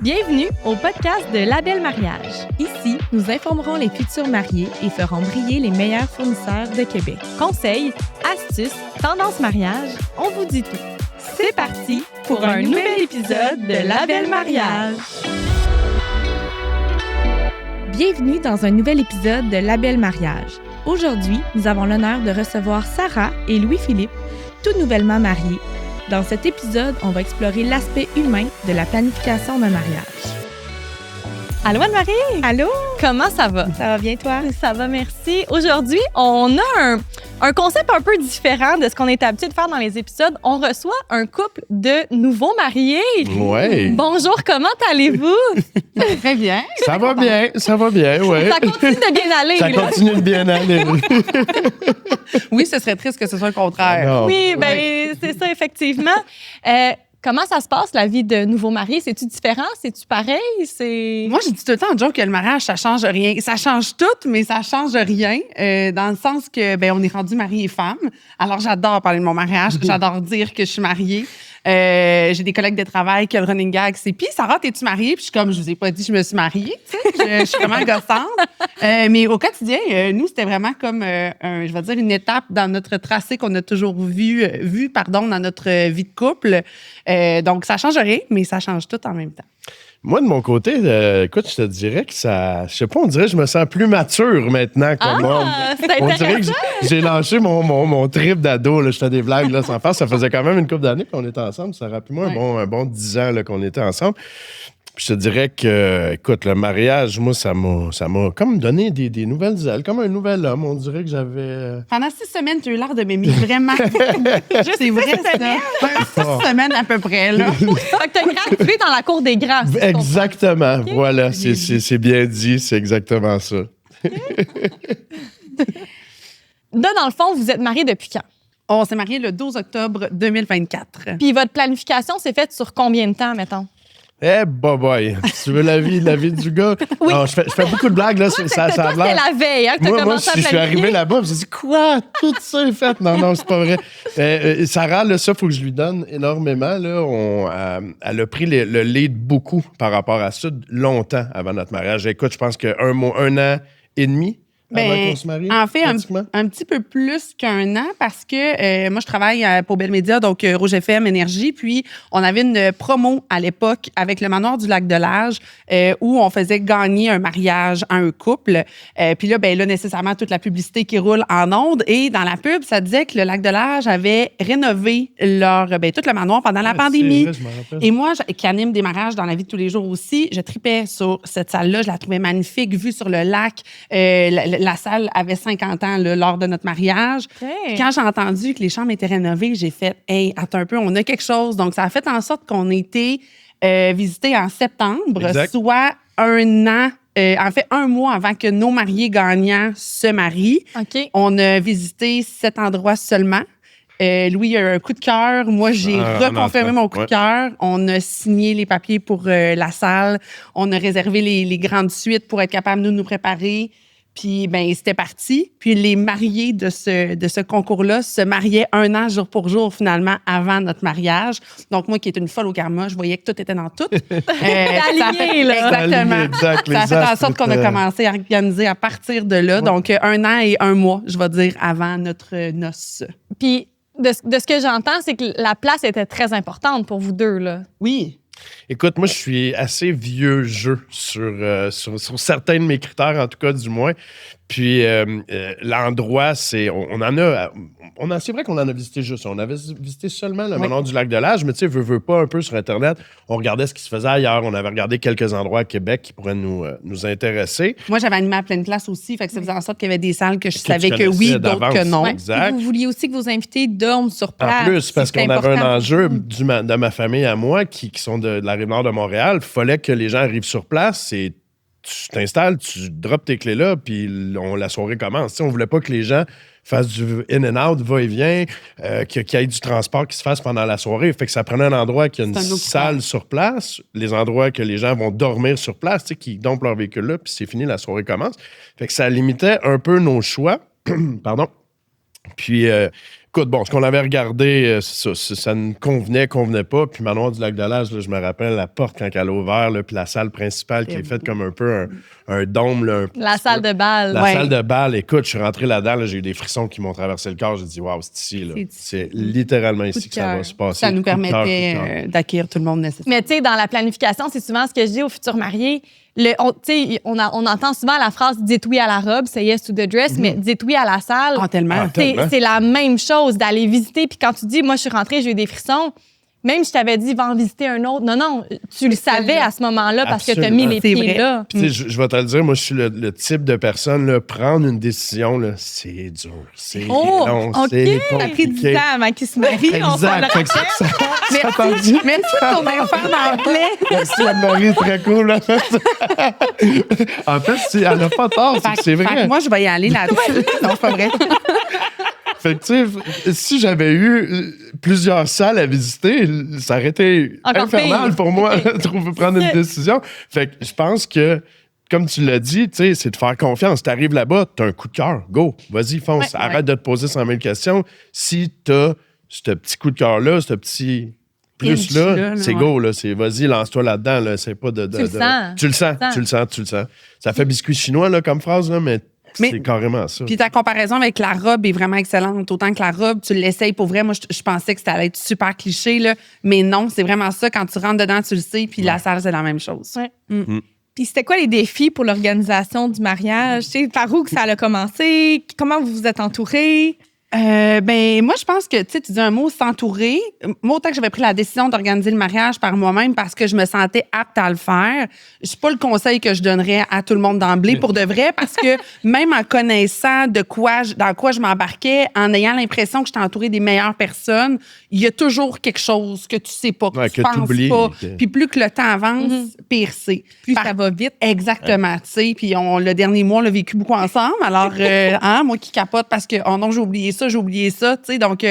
Bienvenue au podcast de La Belle Mariage. Ici, nous informerons les futurs mariés et ferons briller les meilleurs fournisseurs de Québec. Conseils, astuces, tendances mariage, on vous dit tout. C'est parti pour un nouvel épisode de La Belle Mariage. Bienvenue dans un nouvel épisode de La Belle Mariage. Aujourd'hui, nous avons l'honneur de recevoir Sarah et Louis-Philippe, tout nouvellement mariés. Dans cet épisode, on va explorer l'aspect humain de la planification d'un mariage. Allô Anne-Marie! Allô! Comment ça va? Ça va bien, toi? Ça va, merci. Aujourd'hui, on a un concept un peu différent de ce qu'on est habitué de faire dans les épisodes. On reçoit un couple de nouveaux mariés. Ouais. Bonjour, comment allez-vous? Très bien. Ça va bien, ouais. Ça continue de bien aller. Ça là. continue de bien aller. Oui, ce serait triste que ce soit le contraire. Non. Oui, ben c'est ça, effectivement. Comment ça se passe, la vie de nouveau marié? C'est-tu différent? C'est-tu pareil? Moi, je dis tout le temps en joke que le mariage, ça change rien. Ça change tout, mais ça change rien. Dans le sens que, on est rendu mari et femme. Alors, j'adore parler de mon mariage. J'adore dire que je suis mariée. J'ai des collègues de travail qui ont le running gag. C'est « Puis, Sarah, t'es-tu mariée? » Puis je suis comme, je vous ai pas dit, je me suis mariée. Tu sais, je suis vraiment gossante. Mais au quotidien, nous, c'était vraiment comme, je vais dire, une étape dans notre tracé qu'on a toujours vu dans notre vie de couple. Donc, ça change rien, mais ça change tout en même temps. Moi, de mon côté, écoute, je te dirais que ça... Je sais pas, on dirait que je me sens plus mature maintenant comme homme. C'est On dirait que j'ai lâché mon trip d'ado. Là. Je fais des blagues là, sans faire. Ça faisait quand même une couple d'années qu'on était ensemble. Ça rappelle-moi un bon 10 ans là, qu'on était ensemble. Puis je te dirais que, écoute, le mariage, moi, ça m'a comme donné des nouvelles ailes, comme un nouvel homme. On dirait que j'avais... Pendant 6 semaines, tu as eu l'air de m'aimer vraiment. C'est vrai, ça. 6 semaines à peu près, là. Fait que t'as gradué dans la cour des grands. si je comprends. Exactement. Okay. Voilà, c'est bien dit. C'est exactement ça. Là, dans le fond, vous êtes mariés depuis quand? On s'est mariés le 12 octobre 2024. Puis votre planification s'est faite sur combien de temps, mettons? Eh, boy, tu veux la vie du gars? Oui. Non, je fais beaucoup de blagues, là. Ça a toi, l'air. c'était la veille, hein, que t'as commencé à je suis planifier. arrivé là-bas, j'ai dit, quoi? Tout ça est fait? Non, c'est pas vrai. Sarah, là, ça, il faut que je lui donne énormément, là. Elle a pris le lead beaucoup par rapport à ça, longtemps avant notre mariage. Écoute, je pense qu'un an et demi avant qu'on se marie, en fait, un petit peu plus qu'un an parce que moi, je travaille pour Bell Media, donc Rouge FM, Énergie. Puis, on avait une promo à l'époque avec le Manoir du Lac-de-L'Âge où on faisait gagner un mariage à un couple. Puis là, nécessairement, toute la publicité qui roule en ondes. Et dans la pub, ça disait que le Lac-de-L'Âge avait rénové tout le manoir pendant la pandémie. Vrai, je m'en rappelle. Et moi, qui anime des mariages dans la vie de tous les jours aussi, je tripais sur cette salle-là. Je la trouvais magnifique, vue sur le lac. La salle avait 50 ans là, lors de notre mariage. Okay. Quand j'ai entendu que les chambres étaient rénovées, j'ai fait « Hey, attends un peu, on a quelque chose. » Donc, ça a fait en sorte qu'on ait été visités en septembre, exact. Soit un an. En fait, 1 mois avant que nos mariés gagnants se marient. OK. On a visité 7 endroits seulement. Louis a eu un coup de cœur. Moi, j'ai reconfirmé mon coup de cœur. On a signé les papiers pour la salle. On a réservé les grandes suites pour être capable de nous préparer. Puis, c'était parti. Puis, les mariés de ce concours-là se mariaient 1 an, jour pour jour, finalement, avant notre mariage. Donc, moi, qui étais une folle au karma, je voyais que tout était dans tout. aligné, là. Exactement. Exact, Ça a fait en sorte qu'on a commencé à organiser à partir de là. Ouais. Donc, 1 an et 1 mois, je vais dire, avant notre noce. Puis, de ce que j'entends, c'est que la place était très importante pour vous deux, là. Oui. Écoute, moi, je suis assez vieux jeu sur certains de mes critères, en tout cas, du moins. Puis, l'endroit, c'est... c'est vrai qu'on en a visité juste. On avait visité seulement le Manoir du Lac-de-L'Âge, mais tu sais, veux pas un peu sur Internet. On regardait ce qui se faisait ailleurs. On avait regardé quelques endroits à Québec qui pourraient nous intéresser. Moi, j'avais animé à pleine place aussi. Fait que ça faisait en sorte qu'il y avait des salles que je savais que oui, d'autres que non. Ouais. Exact. Vous vouliez aussi que vos invités dorment sur place. En plus, parce qu'on avait un enjeu de ma famille à moi qui sont de la Rive-Nord de Montréal. Il fallait que les gens arrivent sur place et tu t'installes, tu drops tes clés là, puis la soirée commence. T'sais, on voulait pas que les gens fassent du in and out, va-et-vient, qu'il y ait du transport qui se fasse pendant la soirée. Fait que ça prenait un endroit qui a une salle sur place, les endroits que les gens vont dormir sur place, qui dompent leur véhicule là, puis c'est fini, la soirée commence. Fait que ça limitait un peu nos choix. Pardon. Puis, Écoute, bon, ce qu'on avait regardé, ça ne convenait pas. Puis Manoir du Lac-de-L'Âge, là, je me rappelle la porte quand elle a ouvert, là, puis la salle principale qui est faite comme un peu un dôme. Là, La salle de bal. La salle de bal. Écoute, je suis rentré là-dedans, là, j'ai eu des frissons qui m'ont traversé le corps. J'ai dit, waouh, c'est ici. Là. C'est littéralement ici que ça va se passer. Ça nous permettait d'acquérir tout le monde nécessaire. Mais tu sais, dans la planification, c'est souvent ce que je dis aux futurs mariés. On entend souvent la phrase « dites oui à la robe », « say yes to the dress mais dites oui à la salle. Tellement. C'est la même chose d'aller visiter. Puis quand tu dis « moi, je suis rentrée, j'ai eu des frissons », même si je t'avais dit « va en visiter un autre », non, tu le savais à ce moment-là parce que tu as mis les pieds là. Puis, je vais te le dire, moi, je suis le type de personne, là, prendre une décision, là, c'est dur, c'est long, c'est compliqué. Ça a pris du temps avant qu'il se marie. Exact. Merci pour ton affaire d'anglais. Merci, Anne-Marie, très cool. Là. En fait, elle n'a pas tort, c'est vrai. Fait que moi, je vais y aller là-dessus. Non, c'est pas vrai. Fait que, tu sais, si j'avais eu plusieurs salles à visiter, ça aurait été infernal pour moi de prendre une décision. Fait que je pense que, comme tu l'as dit, tu sais, c'est de faire confiance. Tu arrives là-bas, tu as un coup de cœur, go, vas-y, fonce. Arrête de te poser 100 000 questions. Si tu as ce petit coup de cœur-là, ce petit plus-là, c'est go, là. C'est vas-y, lance-toi là-dedans. Là. C'est pas de. Tu le sens. Ça fait biscuit chinois, là, comme phrase, là, mais c'est carrément ça. Puis ta comparaison avec la robe est vraiment excellente. Autant que la robe, tu l'essayes pour vrai. Moi, je pensais que ça allait être super cliché, là. Mais non, c'est vraiment ça. Quand tu rentres dedans, tu le sais. Puis la salle, c'est la même chose. Ouais. Puis c'était quoi les défis pour l'organisation du mariage? Tu sais, par où que ça a commencé? Comment vous vous êtes entourés? Moi, je pense que, tu dis un mot, s'entourer. Moi, autant que j'avais pris la décision d'organiser le mariage par moi-même parce que je me sentais apte à le faire, c'est pas le conseil que je donnerais à tout le monde d'emblée pour de vrai, parce que même en connaissant dans quoi je m'embarquais, en ayant l'impression que j'étais entourée des meilleures personnes, il y a toujours quelque chose que tu sais pas, que tu penses pas. Puis plus que le temps avance, pire c'est. Plus ça va vite. Exactement, tu sais. Puis le dernier mois, on l'a vécu beaucoup ensemble. Alors, moi qui capote parce que, oh non, j'ai oublié ça, tu sais. Donc,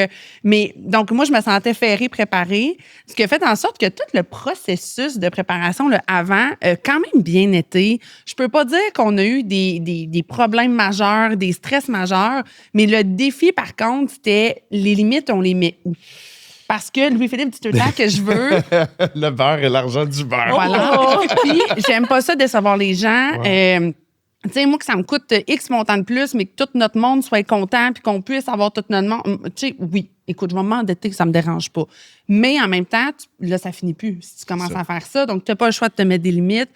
moi, je me sentais ferrée, préparée. Ce qui a fait en sorte que tout le processus de préparation, là, avant, quand même bien été. Je peux pas dire qu'on a eu des problèmes majeurs, des stress majeurs, mais le défi, par contre, c'était les limites, on les met où? Parce que Louis-Philippe dit tout le temps que je veux... le beurre et l'argent du beurre. Voilà. Puis, j'aime pas ça décevoir les gens. Ouais. Tu sais, moi, que ça me coûte X montant de plus, mais que tout notre monde soit content puis qu'on puisse avoir tout notre monde. Tu sais, oui, écoute, je vais m'endetter, ça me dérange pas. Mais en même temps, là, ça finit plus si tu commences à faire ça. Donc, tu n'as pas le choix de te mettre des limites.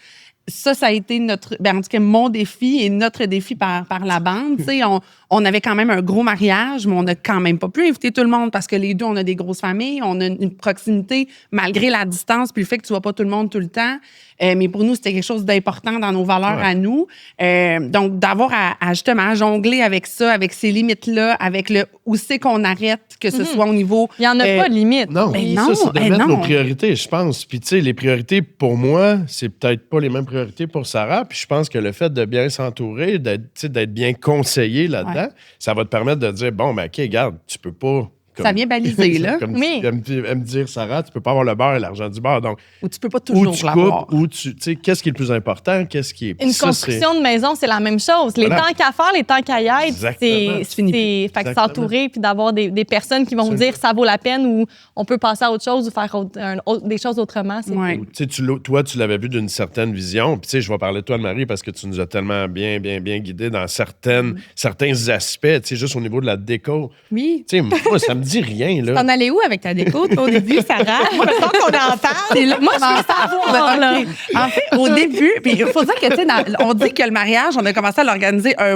Ça a été en tout cas, mon défi et notre défi par la bande. Tu sais, on avait quand même un gros mariage, mais on n'a quand même pas pu inviter tout le monde parce que les deux, on a des grosses familles, on a une proximité malgré la distance puis le fait que tu vois pas tout le monde tout le temps. Mais pour nous, c'était quelque chose d'important dans nos valeurs à nous. Donc, d'avoir à justement jongler avec ça, avec ces limites-là, avec le où c'est qu'on arrête, que ce soit au niveau... Il n'y en a pas de limite. Non, ça, c'est de mettre nos priorités, je pense. Puis, tu sais, les priorités, pour moi, c'est peut-être pas les mêmes priorités pour Sarah. Puis, je pense que le fait de bien s'entourer, d'être bien conseillé là-dedans, ça va te permettre de dire, bon, ben OK, regarde, tu peux pas... Ça vient baliser, là. Comme elle me dire, Sarah, tu peux pas avoir le beurre et l'argent du beurre. Donc, ou tu peux pas toujours l'avoir. Ou tu sais, qu'est-ce qui est le plus important? Qu'est-ce qui est... Une construction de maison, c'est la même chose. Les temps qu'à faire, les temps qu'à y être, c'est fini. Fait que s'entourer puis d'avoir des personnes qui vont vous dire ça vaut la peine ou on peut passer à autre chose ou faire des choses autrement. Tu sais, toi, tu l'avais vu d'une certaine vision. Puis, tu sais, je vais parler de toi, Anne-Marie, parce que tu nous as tellement bien guidés dans certains aspects, tu sais, juste au niveau de la déco. Oui. Tu sais, moi, ça me dit rien, là. T'en allais où avec ta déco, toi, au début, Sarah? Moi, je pense qu'on en parle. Moi, je veux savoir, là. En fait, au début, puis il faut dire que, tu sais, on dit que le mariage, on a commencé à l'organiser un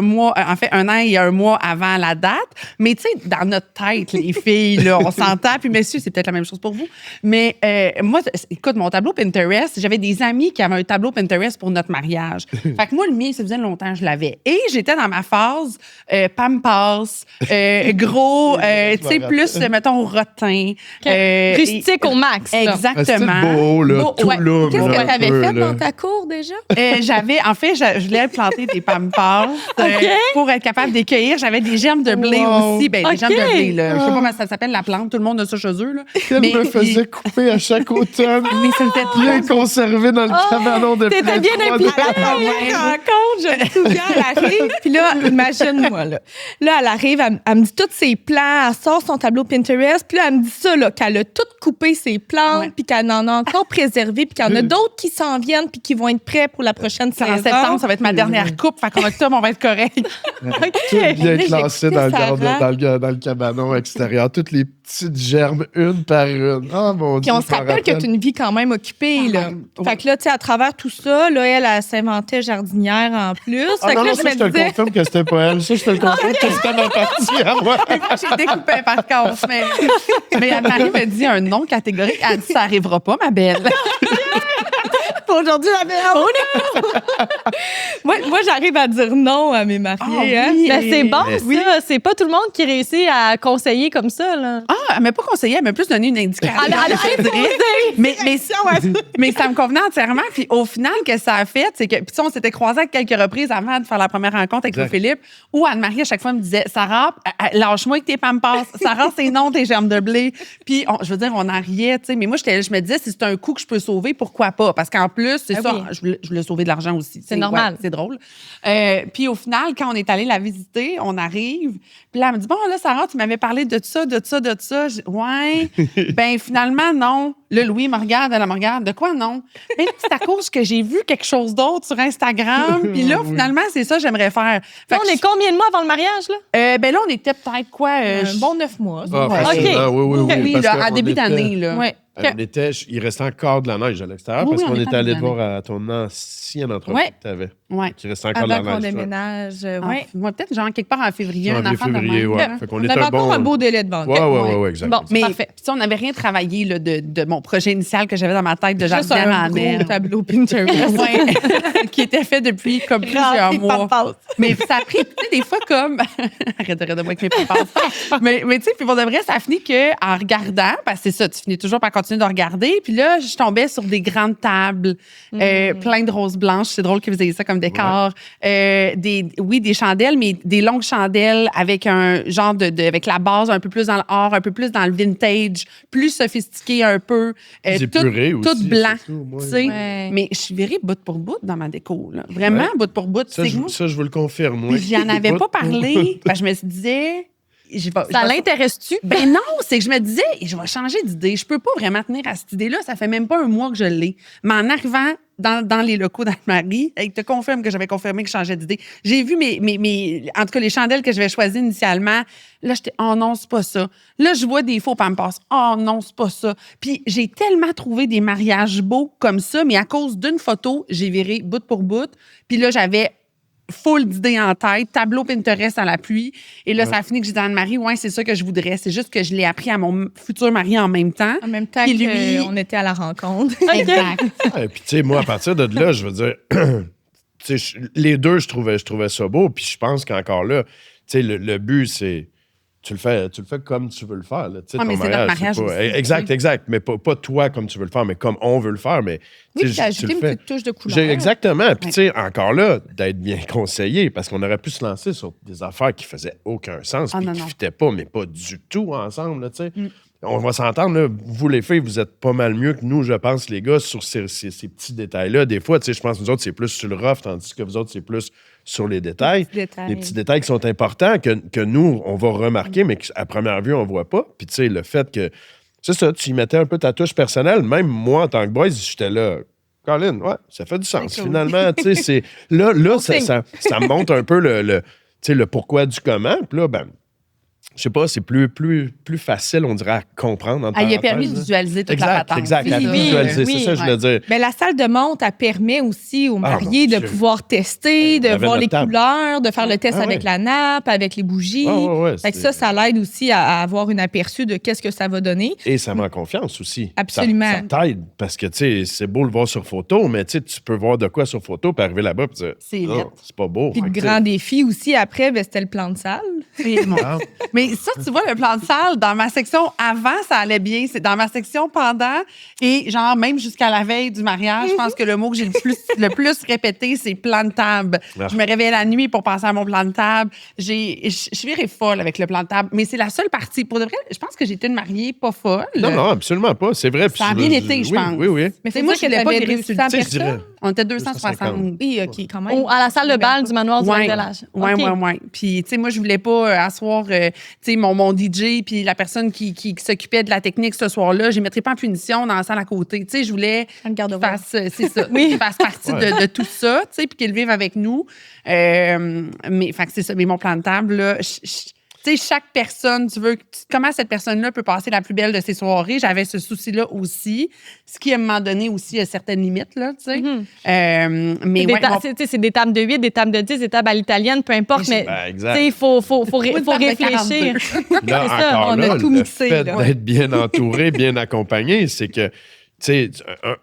an et un mois avant la date. Mais, tu sais, dans notre tête, les filles, là, on s'entend. Puis, messieurs, c'est peut-être la même chose pour vous. Mais moi, écoute, mon tableau Pinterest, j'avais des amis qui avaient un tableau Pinterest pour notre mariage. Fait que moi, le mien, ça faisait longtemps que je l'avais. Et j'étais dans ma phase Pampers, gros, tu sais, plus, mettons, au rotin. Rustique au max. Là. Exactement. C'est beau, là, tout là. Qu'est-ce que tu avais fait dans ta cour déjà? Je voulais planter des pampers pour être capable d'écueillir. J'avais des germes de blé aussi. Des germes de blé, là. Je sais pas comment ça s'appelle, la plante. Tout le monde a ça chez eux, là. Elle me faisait couper à chaque automne. Mais c'était bien conservé dans le cabanon de T'étais bien impliquée. Rencontre, je me souviens, elle arrive. Puis là, imagine-moi, là. Là, elle arrive, elle me dit tous ses plans, elle sort son tableau Pinterest. Puis là, elle me dit ça, là, qu'elle a tout coupé ses plantes, puis qu'elle en a encore préservé, puis qu'il y en a d'autres qui s'en viennent, puis qui vont être prêts pour la prochaine saison. En septembre, ça va être ma dernière coupe. Fait qu'en octobre, on va être correct. Tout bien classé dans le cabanon extérieur. Toutes les petites germes, une par une. Oh mon Dieu. Puis on se rappelle que tu as une vie quand même occupée, là. Fait que là, tu sais, à travers tout ça, là, elle s'inventait jardinière en plus. Fait que là, je te le confirme que c'était pas elle. Ça, je te le confirme que c'était ma partie à moi. J'ai découpé par contre. Mais Anne-Marie me dit un nom catégorique. Elle dit, ça arrivera pas, ma belle. Aujourd'hui, la belle. Oh non! moi, j'arrive à dire non à mes mariés. Oui. Ben, c'est bon, ça. C'est pas tout le monde qui réussit à conseiller comme ça, là. Elle m'a pas conseillé, elle m'a plus donné une indication. Mais ça me convenait entièrement. Puis au final, qu'est-ce que ça a fait? C'est que, puis on s'était croisés à quelques reprises avant de faire la première rencontre avec Philippe, où Anne-Marie, à chaque fois, me disait, Sarah, lâche-moi avec tes pampers. Sarah, c'est non, tes germes de blé. Puis, je veux dire, on en riait, tu sais. Mais moi, je me disais, si c'est un coup que je peux sauver, pourquoi pas? Parce qu'en plus, c'est ça, je voulais sauver de l'argent aussi. C'est normal. Ouais, c'est drôle. Puis au final, quand on est allé la visiter, on arrive. Puis là, elle me dit, bon, là, Sarah, tu m'avais parlé de ça. Ouais. Ben finalement, non. Là, Louis me regarde, elle me regarde. De quoi, non? Ben, c'est à cause que j'ai vu quelque chose d'autre sur Instagram. Puis là, finalement, c'est ça que j'aimerais faire. Là, on est combien de mois avant le mariage, là? Ben là, on était peut-être quoi? Un bon 9 mois. Oui, là, à début d'année, là. Ouais. Il restait encore de la neige à l'extérieur parce qu'on était allé te voir à ton ancienne entreprise que tu avais. Oui. Il restait encore de la neige. Avant qu'on déménage. Moi, peut-être genre quelque part en février, un enfant de même. Ouais. Fait qu'on on avait encore un beau délai devant nous. Oui, exactement. Bon, mais parfait. Puis on n'avait rien travaillé là, de mon projet initial que j'avais dans ma tête de jardinière en neige. Un tableau Pinterest. Qui était fait depuis comme plusieurs mois. Mais ça a pris, tu sais, des fois comme... Arrête de moi avec mes papas. mais tu sais, puis pour de vrai, ça a fini qu'en regardant, parce que c'est ça, tu finis toujours par continuer de regarder. Puis là, je tombais sur des grandes tables, plein de roses blanches. C'est drôle que vous ayez ça comme décor. Des chandelles, mais des longues chandelles avec un genre avec la base un peu plus dans le or, un peu plus dans le vintage, plus sophistiqué un peu. Tout blanc. Tu sais. Mais je suis virée bout pour bout dans ma déco. Là. Vraiment, bout pour bout. Ça, je vous le confirme. Puis j'en avais pas parlé. Je me disais... Ça l'intéresse-tu? Ben non, c'est que je me disais, je vais changer d'idée. Je peux pas vraiment tenir à cette idée-là. Ça fait même pas un mois que je l'ai. Mais en arrivant dans les locaux d'Anne-Marie, elle te confirme que j'avais confirmé que je changeais d'idée. J'ai vu en tout cas, les chandelles que j'avais choisies initialement. Là, j'étais, oh non, c'est pas ça. Là, je vois des faux pampers. Oh non, c'est pas ça. Puis j'ai tellement trouvé des mariages beaux comme ça, mais à cause d'une photo, j'ai viré bout pour bout. Puis là, j'avais full d'idées en tête, tableau Pinterest à la pluie. Et là, ça a fini que j'ai dit à Anne-Marie, ouais, c'est ça que je voudrais. C'est juste que je l'ai appris à mon futur mari en même temps. En même temps qu'on était à la rencontre. Exact. Et puis, tu sais, moi, à partir de là, je veux dire, les deux, je trouvais ça beau. Puis je pense qu'encore là, tu sais, le but, c'est... Tu le fais comme tu veux le faire. Là. Mais c'est notre mariage aussi. Exact. Mais pas toi comme tu veux le faire, mais comme on veut le faire. Mais, oui, tu as ajouté une petite touche de couleur. Exactement. Puis, tu sais, encore là, d'être bien conseillé, parce qu'on aurait pu se lancer sur des affaires qui faisaient aucun sens, puis qui ne fitaient pas, mais pas du tout ensemble, là, tu sais. On va s'entendre, là, vous les filles, vous êtes pas mal mieux que nous, je pense, les gars, sur ces petits détails-là. Des fois, tu sais, je pense que nous autres, c'est plus sur le rough, tandis que vous autres, c'est plus sur les détails. Les petits détails qui sont importants, que nous, on va remarquer, mais qu'à première vue, on ne voit pas. Puis, tu sais, le fait que, c'est ça, tu y mettais un peu ta touche personnelle. Même moi, en tant que boys, j'étais là, Colin, ouais, ça fait du sens. Finalement, tu sais, c'est... Là, ça me montre un peu le pourquoi du comment. Puis là, ben... Je sais pas, c'est plus facile, on dirait, à comprendre. Il a permis de visualiser toute la patente. Exact, à visualiser, c'est ça que je voulais dire. Mais la salle de montre, elle permet aussi aux mariés de pouvoir tester, de voir les couleurs, de faire le test avec la nappe, avec les bougies. Fait que ça l'aide aussi à avoir un aperçu de qu'est-ce que ça va donner. Et ça met en confiance aussi. Absolument. Ça t'aide, parce que, tu sais, c'est beau le voir sur photo, mais tu peux voir de quoi sur photo, puis arriver là-bas, puis dire, c'est c'est pas beau. Puis le grand défi aussi, après, c'était le plan de salle. Mais ça, tu vois, le plan de salle, dans ma section avant, ça allait bien. C'est dans ma section pendant et genre même jusqu'à la veille du mariage, je pense que le mot que j'ai le plus répété, c'est plan de table. Je me réveillais la nuit pour penser à mon plan de table. Je suis folle avec le plan de table, mais c'est la seule partie. Pour de vrai, je pense que j'ai été une mariée pas folle. Non, absolument pas. C'est vrai. Ça a bien été, je pense. Oui. Mais c'est moi, je voulais pas des résultats. On était 250. 260. Oui, OK, quand même. À la salle de bal du manoir du Lac-de-L'Âge. Oui. Puis, tu sais, moi, je voulais pas asseoir, tu sais, mon DJ puis la personne qui s'occupait de la technique ce soir-là, je ne mettrais pas en punition dans la salle à côté. Tu sais, je voulais qu'il fasse, c'est ça, qu'il fasse partie de tout ça, tu sais, puis qu'il vive avec nous. Mais, fait que c'est ça. Mais mon plan de table, là, tu sais, chaque personne, comment cette personne-là peut passer la plus belle de ses soirées? J'avais ce souci-là aussi. Ce qui, à un moment donné, aussi, a certaines limites, là, tu sais. Mais c'est des tables de 8, des tables de 10, des tables à l'italienne, peu importe, mais tu sais, il faut réfléchir. Là, encore on a tout mixé. Le fait d'être bien entouré, bien accompagné, c'est que, tu sais,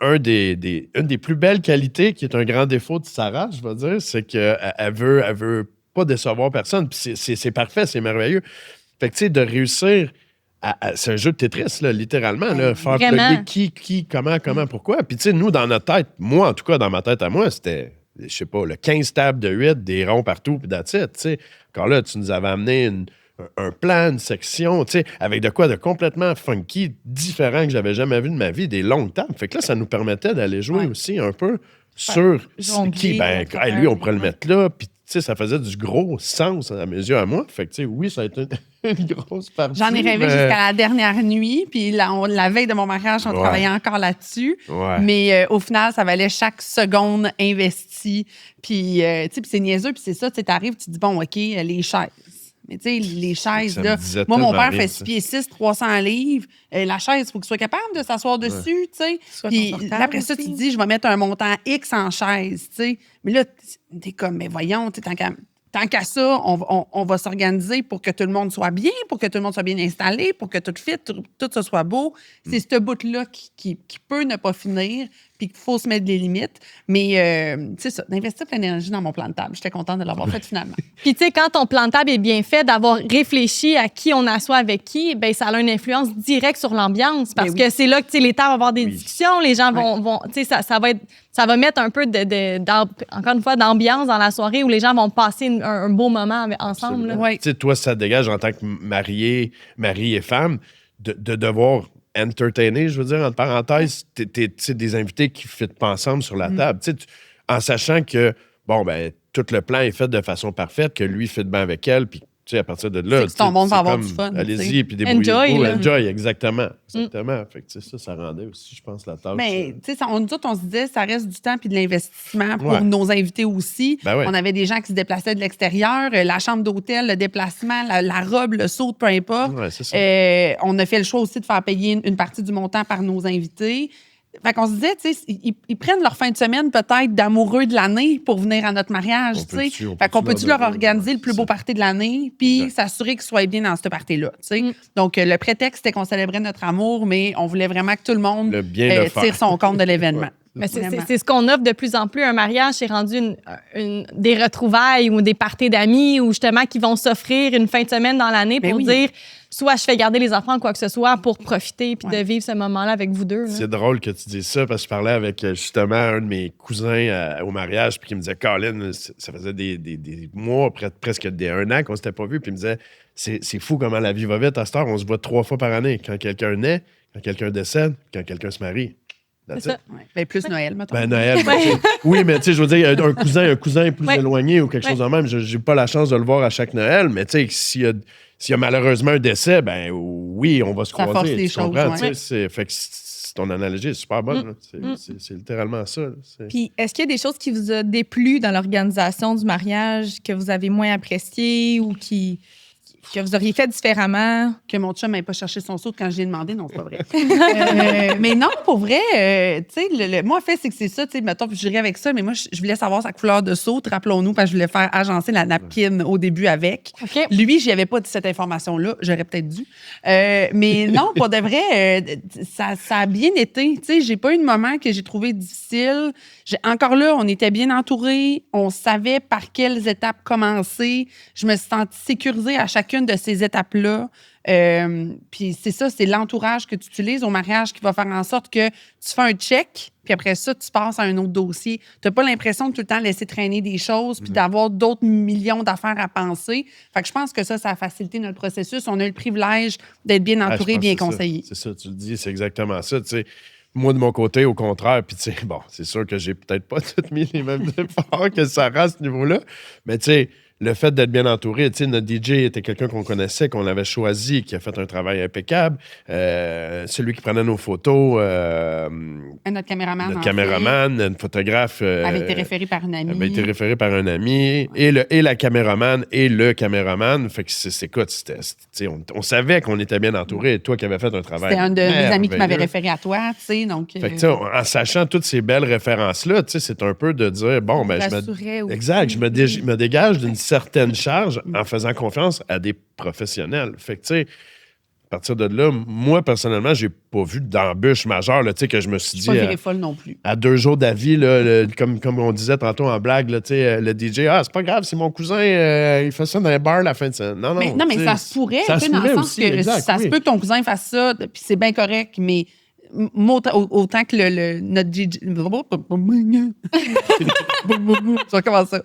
une des plus belles qualités, qui est un grand défaut de Sarah, je vais dire, c'est qu'elle veut pas décevoir personne. Puis c'est parfait, c'est merveilleux. Fait que, tu sais, de réussir c'est un jeu de Tetris, là, littéralement. Là, faire plugger qui, comment, pourquoi. Puis, tu sais, nous, dans notre tête, moi, en tout cas, dans ma tête à moi, c'était, je sais pas, le 15 tables de 8, des ronds partout, puis that's it, tu sais. Encore là, tu nous avais amené un plan, une section, tu sais, avec de quoi de complètement funky, différent que j'avais jamais vu de ma vie, des longues tables. Fait que là, ça nous permettait d'aller jouer aussi un peu sur qui. Ben, lui, on pourrait le mettre là, puis ça faisait du gros sens à mes yeux, à moi. Fait que, oui, ça a été une grosse partie. J'en ai rêvé jusqu'à la dernière nuit. Puis la veille de mon mariage, on travaillait encore là-dessus. Ouais. Mais au final, ça valait chaque seconde investie. Puis, puis c'est niaiseux. Puis c'est ça, tu arrives, tu te dis, bon, OK, les chaises. Mais tu sais, les chaises, là. Moi, mon père fait 6 pieds 6, 300 livres. La chaise, il faut qu'il soit capable de s'asseoir dessus, tu sais. Puis après ça, tu te dis, je vais mettre un montant X en chaise, tu sais. Mais là, t'es comme, mais voyons, tu sais, tant qu'à ça, on va s'organiser pour que tout le monde soit bien, pour que tout le monde soit bien installé, pour que tout fit, tout ça soit beau. C'est ce bout-là qui peut ne pas finir, puis qu'il faut se mettre des limites. Mais c'est ça, d'investir plein d'énergie dans mon plan de table. J'étais contente de l'avoir fait finalement. Puis tu sais, quand ton plan de table est bien fait, d'avoir réfléchi à qui on assoit avec qui, ben ça a une influence directe sur l'ambiance. Parce que c'est là que les tables vont avoir des discussions, les gens vont tu sais, ça va mettre un peu encore une fois, d'ambiance dans la soirée où les gens vont passer un beau moment ensemble. Tu sais, toi, ça te dégage en tant que mari et femme de devoir entertainer, je veux dire, entre parenthèses, des invités qui ne fitent pas ensemble sur la table. En sachant que, bon, ben tout le plan est fait de façon parfaite, que lui fit bien avec elle, puis à partir de là, c'est que ton monde va avoir du fun. Allez-y, puis débrouillez-vous. Enjoy, exactement. Fait que ça rendait aussi, je pense, la tâche. Mais, tu sais, nous autres, on se disait, ça reste du temps puis de l'investissement pour nos invités aussi. Ben on avait des gens qui se déplaçaient de l'extérieur, la chambre d'hôtel, le déplacement, la robe, le saut, peu importe. C'est ça. On a fait le choix aussi de faire payer une partie du montant par nos invités. Fait qu'on se disait, tu sais, ils prennent leur fin de semaine peut-être d'amoureux de l'année pour venir à notre mariage, tu sais. Fait qu'on peut-tu leur organiser le plus beau party de l'année puis s'assurer qu'ils soient bien dans ce party-là, tu sais. Donc, le prétexte, c'était qu'on célébrait notre amour, mais on voulait vraiment que tout le monde tire son compte de l'événement. Mais c'est ce qu'on offre de plus en plus. Un mariage, c'est rendu des retrouvailles ou des parties d'amis ou justement qui vont s'offrir une fin de semaine dans l'année pour dire soit je fais garder les enfants ou quoi que ce soit pour profiter puis de vivre ce moment-là avec vous deux. Là. C'est drôle que tu dises ça parce que je parlais avec justement un de mes cousins au mariage puis qui me disait, Colin, ça faisait des mois, presque un an qu'on s'était pas vus, puis il me disait, c'est fou comment la vie va vite à cette heure. On se voit 3 fois par année. Quand quelqu'un naît, quand quelqu'un décède, quand quelqu'un se marie. C'est ça. Ben, plus Noël, mettons. Ben, Noël. Oui, mais tu sais, je veux dire, un cousin plus éloigné ou quelque chose de même, j'ai pas la chance de le voir à chaque Noël, mais tu sais, s'il y a malheureusement un décès, ben oui, on va se croiser. Ça force les choses, fait que ton analogie est super bonne. C'est littéralement ça. Puis, est-ce qu'il y a des choses qui vous ont déplu dans l'organisation du mariage que vous avez moins appréciées ou que vous auriez fait différemment? Que mon chum n'ait pas cherché son saut quand je lui ai demandé, non, c'est pas vrai. Mais non, pour vrai, tu sais, moi, en fait, c'est ça, tu sais, mettons, je dirais avec ça, mais moi, je voulais savoir sa couleur de saut, rappelons-nous, parce que je voulais faire agencer la napkin au début avec. Okay. Lui, je n'avais pas dit cette information-là, j'aurais peut-être dû. Mais non, pour de vrai, ça a bien été. Tu sais, j'ai pas eu de moment que j'ai trouvé difficile. Encore là, on était bien entourés, on savait par quelles étapes commencer. Je me suis sentie sécurisée à chacune chacune de ces étapes-là. Puis c'est ça, c'est l'entourage que tu utilises au mariage qui va faire en sorte que tu fais un check, puis après ça, tu passes à un autre dossier. Tu n'as pas l'impression de tout le temps laisser traîner des choses puis d'avoir d'autres millions d'affaires à penser. Fait que je pense que ça a facilité notre processus. On a eu le privilège d'être bien entouré, bien conseillé. C'est ça, tu le dis, c'est exactement ça. Tu sais, moi, de mon côté, au contraire, puis tu sais, bon, c'est sûr que j'ai peut-être pas tout mis les mêmes efforts que Sarah à ce niveau-là, mais tu sais, le fait d'être bien entouré, tu sais, notre DJ était quelqu'un qu'on connaissait, qu'on avait choisi, qui a fait un travail impeccable. Celui qui prenait nos photos. Notre caméraman. Notre caméraman, notre photographe. Avait été référé par une amie. Avait été référé par un ami. Et la caméraman et le caméraman. Fait que écoute, on savait qu'on était bien entouré. Toi qui avais fait un travail. C'était un de mes amis qui m'avait référé à toi, tu sais. Donc, fait que, en sachant toutes ces belles références-là, tu sais, c'est un peu de dire, bon, ben, je me dégage d'une certaine charge en faisant confiance à des professionnels. Fait que, tu sais, à partir de là, moi, personnellement, j'ai pas vu d'embûche majeure, là, tu sais, que je me suis dit... pas viré folle non plus. À 2 jours d'avis, là, comme on disait tantôt en blague, là, tu sais, le DJ, c'est pas grave, c'est mon cousin, il fait ça dans les bars la fin de semaine. Non, mais ça se pourrait, dans le sens que exact, ça se peut que ton cousin fasse ça, puis c'est bien correct, mais... autant que notre DJ... Ça recommence ça.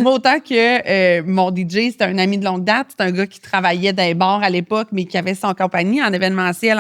Autant que mon DJ, c'était un ami de longue date. C'est un gars qui travaillait dans les bars à l'époque, mais qui avait son compagnie en événementiel,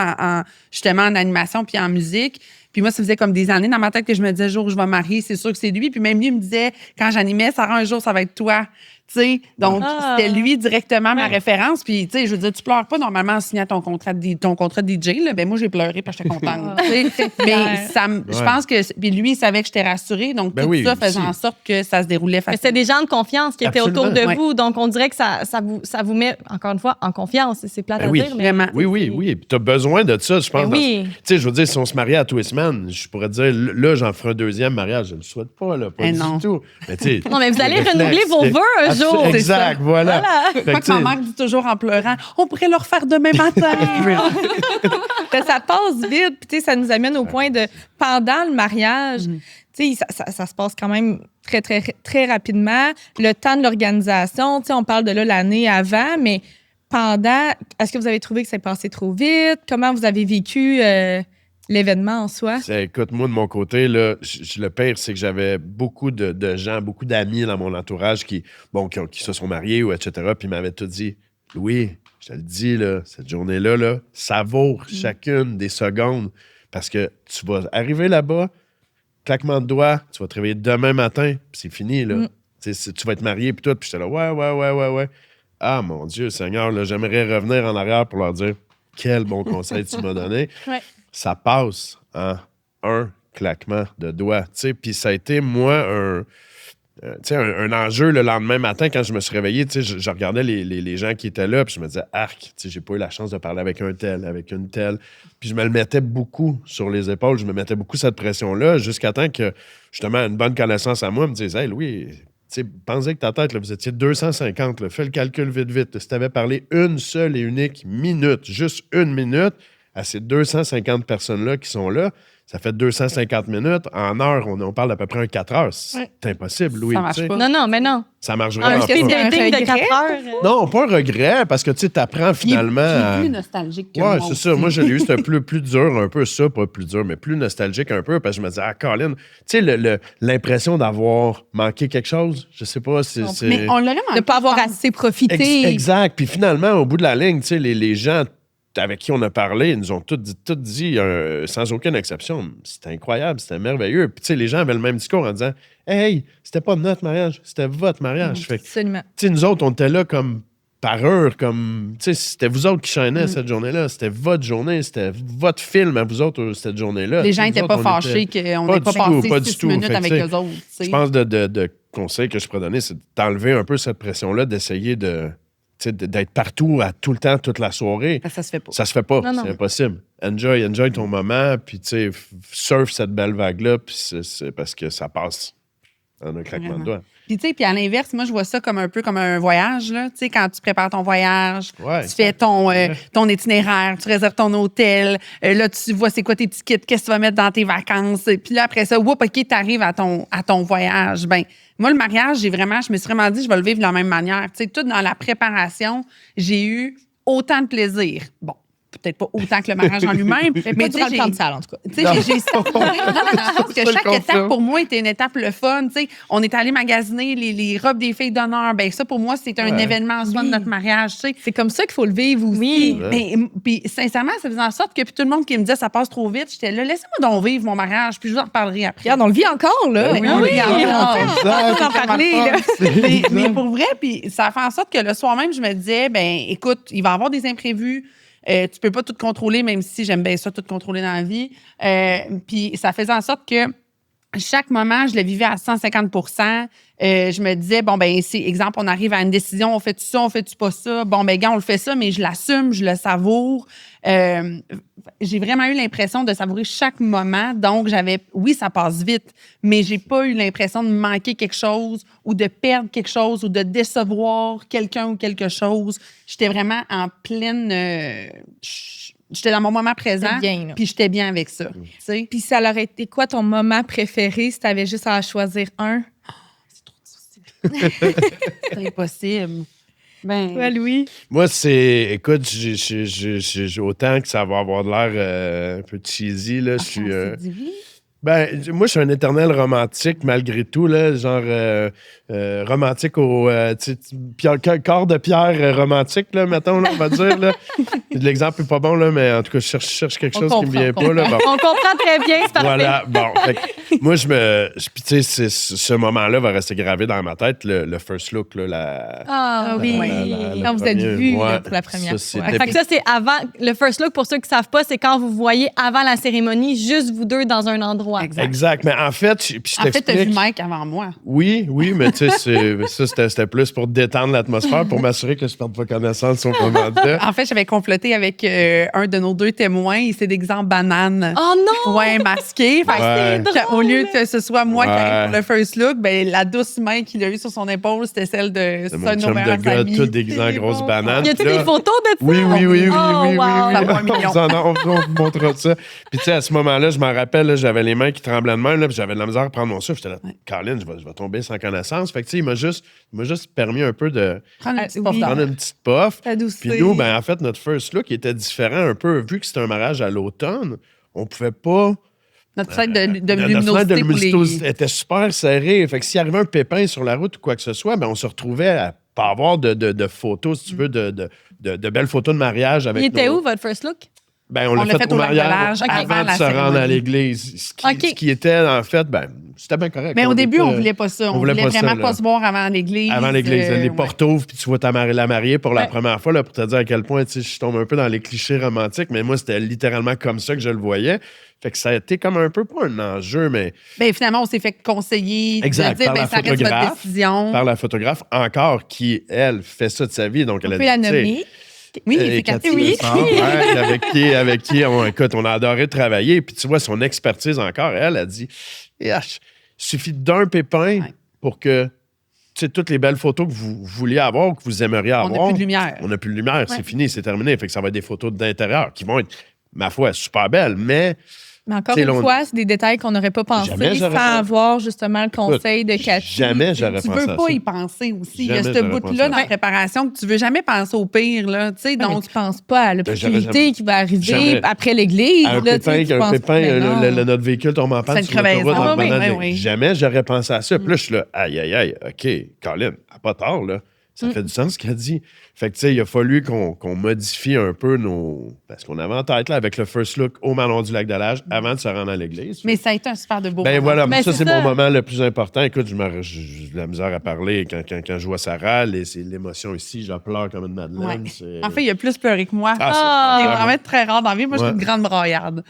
justement en animation puis en musique. Puis moi, ça faisait comme des années dans ma tête que je me disais, jour où je vais me marier, c'est sûr que c'est lui. Puis même lui, il me disait, quand j'animais, Sarah, un jour, ça va être toi. Tu sais, donc, c'était lui directement ma référence. Puis, tu sais, je veux dire, tu pleures pas normalement en signant ton contrat de DJ. Là. Ben, moi, j'ai pleuré parce que j'étais contente. Mais je pense que. Puis lui, il savait que j'étais rassurée. Donc, tout ça faisait en sorte que ça se déroulait facilement. Mais c'est des gens de confiance qui étaient autour de vous. Donc, on dirait que ça vous met, encore une fois, en confiance. C'est plate à dire. Mais vraiment. Oui. Puis, tu as besoin de ça, je pense. Tu sais, je veux dire, si on se mariait à tous les semaines, je pourrais dire, là, j'en ferai un deuxième mariage. Je ne le souhaite pas, là. Pas du tout. Mais, non, mais vous allez renouveler vos vœux un jour. Exact, voilà. Quoi que ma mère dit toujours en pleurant, on pourrait le refaire demain matin. Ça passe vite, puis ça nous amène au point de pendant le mariage. Ça se passe quand même très, très, très rapidement. Le temps de l'organisation, on parle de là l'année avant, mais pendant, est-ce que vous avez trouvé que ça passé trop vite? Comment vous avez vécu l'événement en soi? Écoute, moi, de mon côté, là, le pire, c'est que j'avais beaucoup de gens, beaucoup d'amis dans mon entourage qui se sont mariés ou etc., puis ils m'avaient tout dit, Louis, je te le dis, là, cette journée-là, là, savoure chacune des secondes parce que tu vas arriver là-bas, claquement de doigts, tu vas te réveiller demain matin, puis c'est fini, là. Tu vas être marié, puis tout, puis j'étais là, ouais. Ah, mon Dieu, Seigneur, là, j'aimerais revenir en arrière pour leur dire quel bon conseil tu m'as donné. Ça passe en un claquement de doigts. Puis ça a été, moi, un enjeu le lendemain matin quand je me suis réveillé. Je regardais les gens qui étaient là, puis je me disais, arc, j'ai pas eu la chance de parler avec un tel, avec une telle. Puis je me le mettais beaucoup sur les épaules, je me mettais beaucoup cette pression-là, jusqu'à temps que, justement, une bonne connaissance à moi me dise, hey, Louis, pensez que ta tête, là, vous étiez 250, là, fais le calcul vite. Si tu avais parlé une seule et unique minute, juste une minute, à ces 250 personnes-là qui sont là, ça fait 250 minutes. En heure, on parle d'à peu près 4 heures. C'est impossible, Louis. Ça marche pas. Non, mais non. Ça marche vraiment pas. De 4 heures. Non, pas un regret, parce que tu apprends finalement à... plus nostalgique que moi. Ouais, c'est ça. Moi, je l'ai eu, c'était plus dur un peu, ça, pas plus dur, mais plus nostalgique un peu, parce que je me disais, Colin, tu sais, l'impression d'avoir manqué quelque chose, je sais pas si c'est... Mais on l'aurait manqué. De pas avoir assez profité. Exact. Puis finalement, au bout de la ligne, tu sais, les gens avec qui on a parlé, ils nous ont tout dit sans aucune exception, c'était incroyable, c'était merveilleux. Puis, tu sais, les gens avaient le même discours en disant, hey, c'était pas notre mariage, c'était votre mariage. Absolument. Tu sais, nous autres, on était là comme parure, comme, tu sais, c'était vous autres qui chaînaient cette journée-là, c'était votre journée, c'était votre film à vous autres cette journée-là. Les gens n'étaient pas fâchés qu'on n'ait pas passé 6 minutes avec eux autres. Je pense de conseils que je pourrais donner, c'est d'enlever un peu cette pression-là, d'essayer d'être partout, tout le temps, toute la soirée. Ça se fait pas. Ça se fait pas, c'est impossible. Enjoy ton moment, puis surfe cette belle vague-là, puis c'est parce que ça passe En un claquement de doigts. Puis à l'inverse, moi, je vois ça comme un peu comme un voyage, là. Tu sais, quand tu prépares ton voyage, tu fais ton itinéraire, tu réserves ton hôtel, là, tu vois c'est quoi tes petits kits, qu'est-ce que tu vas mettre dans tes vacances. Puis là, après ça, OK, tu arrives à ton voyage. Ben, moi, le mariage, je me suis vraiment dit, je vais le vivre de la même manière. Tu sais, tout dans la préparation, j'ai eu autant de plaisir. Bon. Peut-être pas autant que le mariage en lui-même. Mais tu le temps de salle, en tout cas. Tu sais, j'ai parce que chaque étape, pour moi, était une étape le fun. Tu sais, on est allé magasiner les robes des filles d'honneur. Ben ça, pour moi, c'est un événement en soi de notre mariage. Tu sais. C'est comme ça qu'il faut le vivre aussi. Oui. Puis sincèrement, ça faisait en sorte que puis tout le monde qui me disait ça passe trop vite, j'étais là, laissez-moi donc vivre mon mariage, puis je vous en reparlerai après. Regarde, on le vit encore, là. Oui, on en parler, là. Mais pour vrai, puis ça a fait en sorte que le soir même, je me disais, ben écoute, il va y avoir des imprévus. Tu peux pas tout contrôler, même si j'aime bien ça, tout contrôler dans la vie. Puis ça faisait en sorte que chaque moment, je le vivais à 150 %. Je me disais, bon, ben c'est exemple, on arrive à une décision, on fait-tu ça, on fait-tu pas ça? Bon, ben gars, on le fait ça, mais je l'assume, je le savoure. J'ai vraiment eu l'impression de savourer chaque moment. Donc, oui, ça passe vite, mais j'ai pas eu l'impression de manquer quelque chose ou de perdre quelque chose ou de décevoir quelqu'un ou quelque chose. J'étais vraiment en pleine... J'étais dans mon moment présent, puis j'étais bien avec ça. Puis ça aurait été quoi ton moment préféré si tu avais juste à choisir un? C'est trop difficile. C'est impossible. Ouais, Louis? Moi, écoute, j'ai autant que ça va avoir de l'air un peu cheesy, là. Moi, je suis un éternel romantique, malgré tout, là, genre romantique au corps de pierre romantique, là, mettons, là, on va dire. Là. L'exemple n'est pas bon, là, mais en tout cas, je cherche quelque chose qui me vient pas. Là, bon. On comprend très bien, c'est parfait. Voilà, bon. Moi, tu sais, ce moment-là va rester gravé dans ma tête, le first look, là, oui. Quand vous êtes vus pour la première fois. Fait que ça, c'est avant. Le first look, pour ceux qui ne savent pas, c'est quand vous voyez avant la cérémonie, juste vous deux dans un endroit. Exact. Mais en fait, je t'explique. En fait, t'as vu Mike avant moi. Oui, mais tu sais, c'était plus pour détendre l'atmosphère, pour m'assurer que je ne perde pas connaissance au moment-là. En fait, j'avais comploté avec un de nos deux témoins. Il s'est déguisé en banane. Oh non! Ouais, masqué. C'est drôle. Au lieu que ce soit moi qui arrive pour le first look, ben, la douce main qu'il a eue sur son épaule, c'était celle de mon chum de gars, tout déguisé en grosse banane. Y a-t-il des photos de ça? Oui. Wow. On vous montrera ça. Puis tu sais, à ce moment-là, je m'en rappelle, là, j'avais les mains qui tremblaient de même, là, puis j'avais de la misère à prendre mon souffle. J'étais là, Caroline, je vais tomber sans connaissance. Fait que tu sais, il m'a juste permis un peu de prendre une petite puff. Puis nous, ben en fait, notre first look était différent un peu. Vu que c'était un mariage à l'automne, on pouvait pas... Notre fenêtre de luminosité était super serrée. Fait que s'il arrivait un pépin sur la route ou quoi que ce soit, ben on se retrouvait à pas avoir de photos, si tu veux, de belles photos de mariage avec. Il était où, votre first look? Ben, on l'a fait au mariage avant de se rendre à l'église. Ce qui était, en fait, ben, c'était bien correct. Mais au début, on voulait pas ça. On voulait vraiment pas se voir avant l'église. Avant l'église. Les portes ouvrent, puis tu vois la mariée pour la première fois, là, pour te dire à quel point, tu sais, je tombe un peu dans les clichés romantiques, mais moi, c'était littéralement comme ça que je le voyais. Fait que ça a été comme un peu, pas un enjeu, mais... Ben, finalement, on s'est fait conseiller de dire, ben, ça reste votre décision. Par la photographe, encore, qui, elle, fait ça de sa vie. Donc, on peut la nommer. Oui, c'est Cathy. Oui. Avec qui on a adoré travailler. Puis tu vois, son expertise encore, elle a dit, il suffit d'un pépin pour que toutes les belles photos que vous vouliez avoir ou que vous aimeriez avoir. On n'a plus de lumière. On n'a plus de lumière, c'est fini, c'est terminé. Fait que ça va être des photos d'intérieur qui vont être, ma foi, super belles, mais encore une fois, c'est des détails qu'on n'aurait pas pensé sans avoir justement le conseil de Cathy. Jamais j'aurais pensé à ça. Tu veux pas y penser aussi. Il y a ce bout-là dans la préparation que tu veux jamais penser au pire. Là, donc, tu penses pas à l'opportunité qui va arriver après l'église. Un pépin, notre véhicule tombe en panne sur l'autoroute. Jamais j'aurais pensé à ça. Puis là, je suis là, aïe, OK, Colin, pas tard, là. Ça fait du sens ce qu'elle dit. Fait que, tu sais, il a fallu qu'on modifie un peu parce qu'on avait en tête, là, avec le first look au Manoir du Lac-de-Lage avant de se rendre à l'église. Mais ça a été un super de beau moment. Voilà, mais ça, c'est mon moment le plus important. Écoute, j'ai de la misère à parler quand je vois Sarah. C'est l'émotion ici, je pleure comme une madeleine. Ouais. En fait, il a plus pleuré que moi. C'est vraiment très rare dans la vie. Moi, je suis une grande braillarde.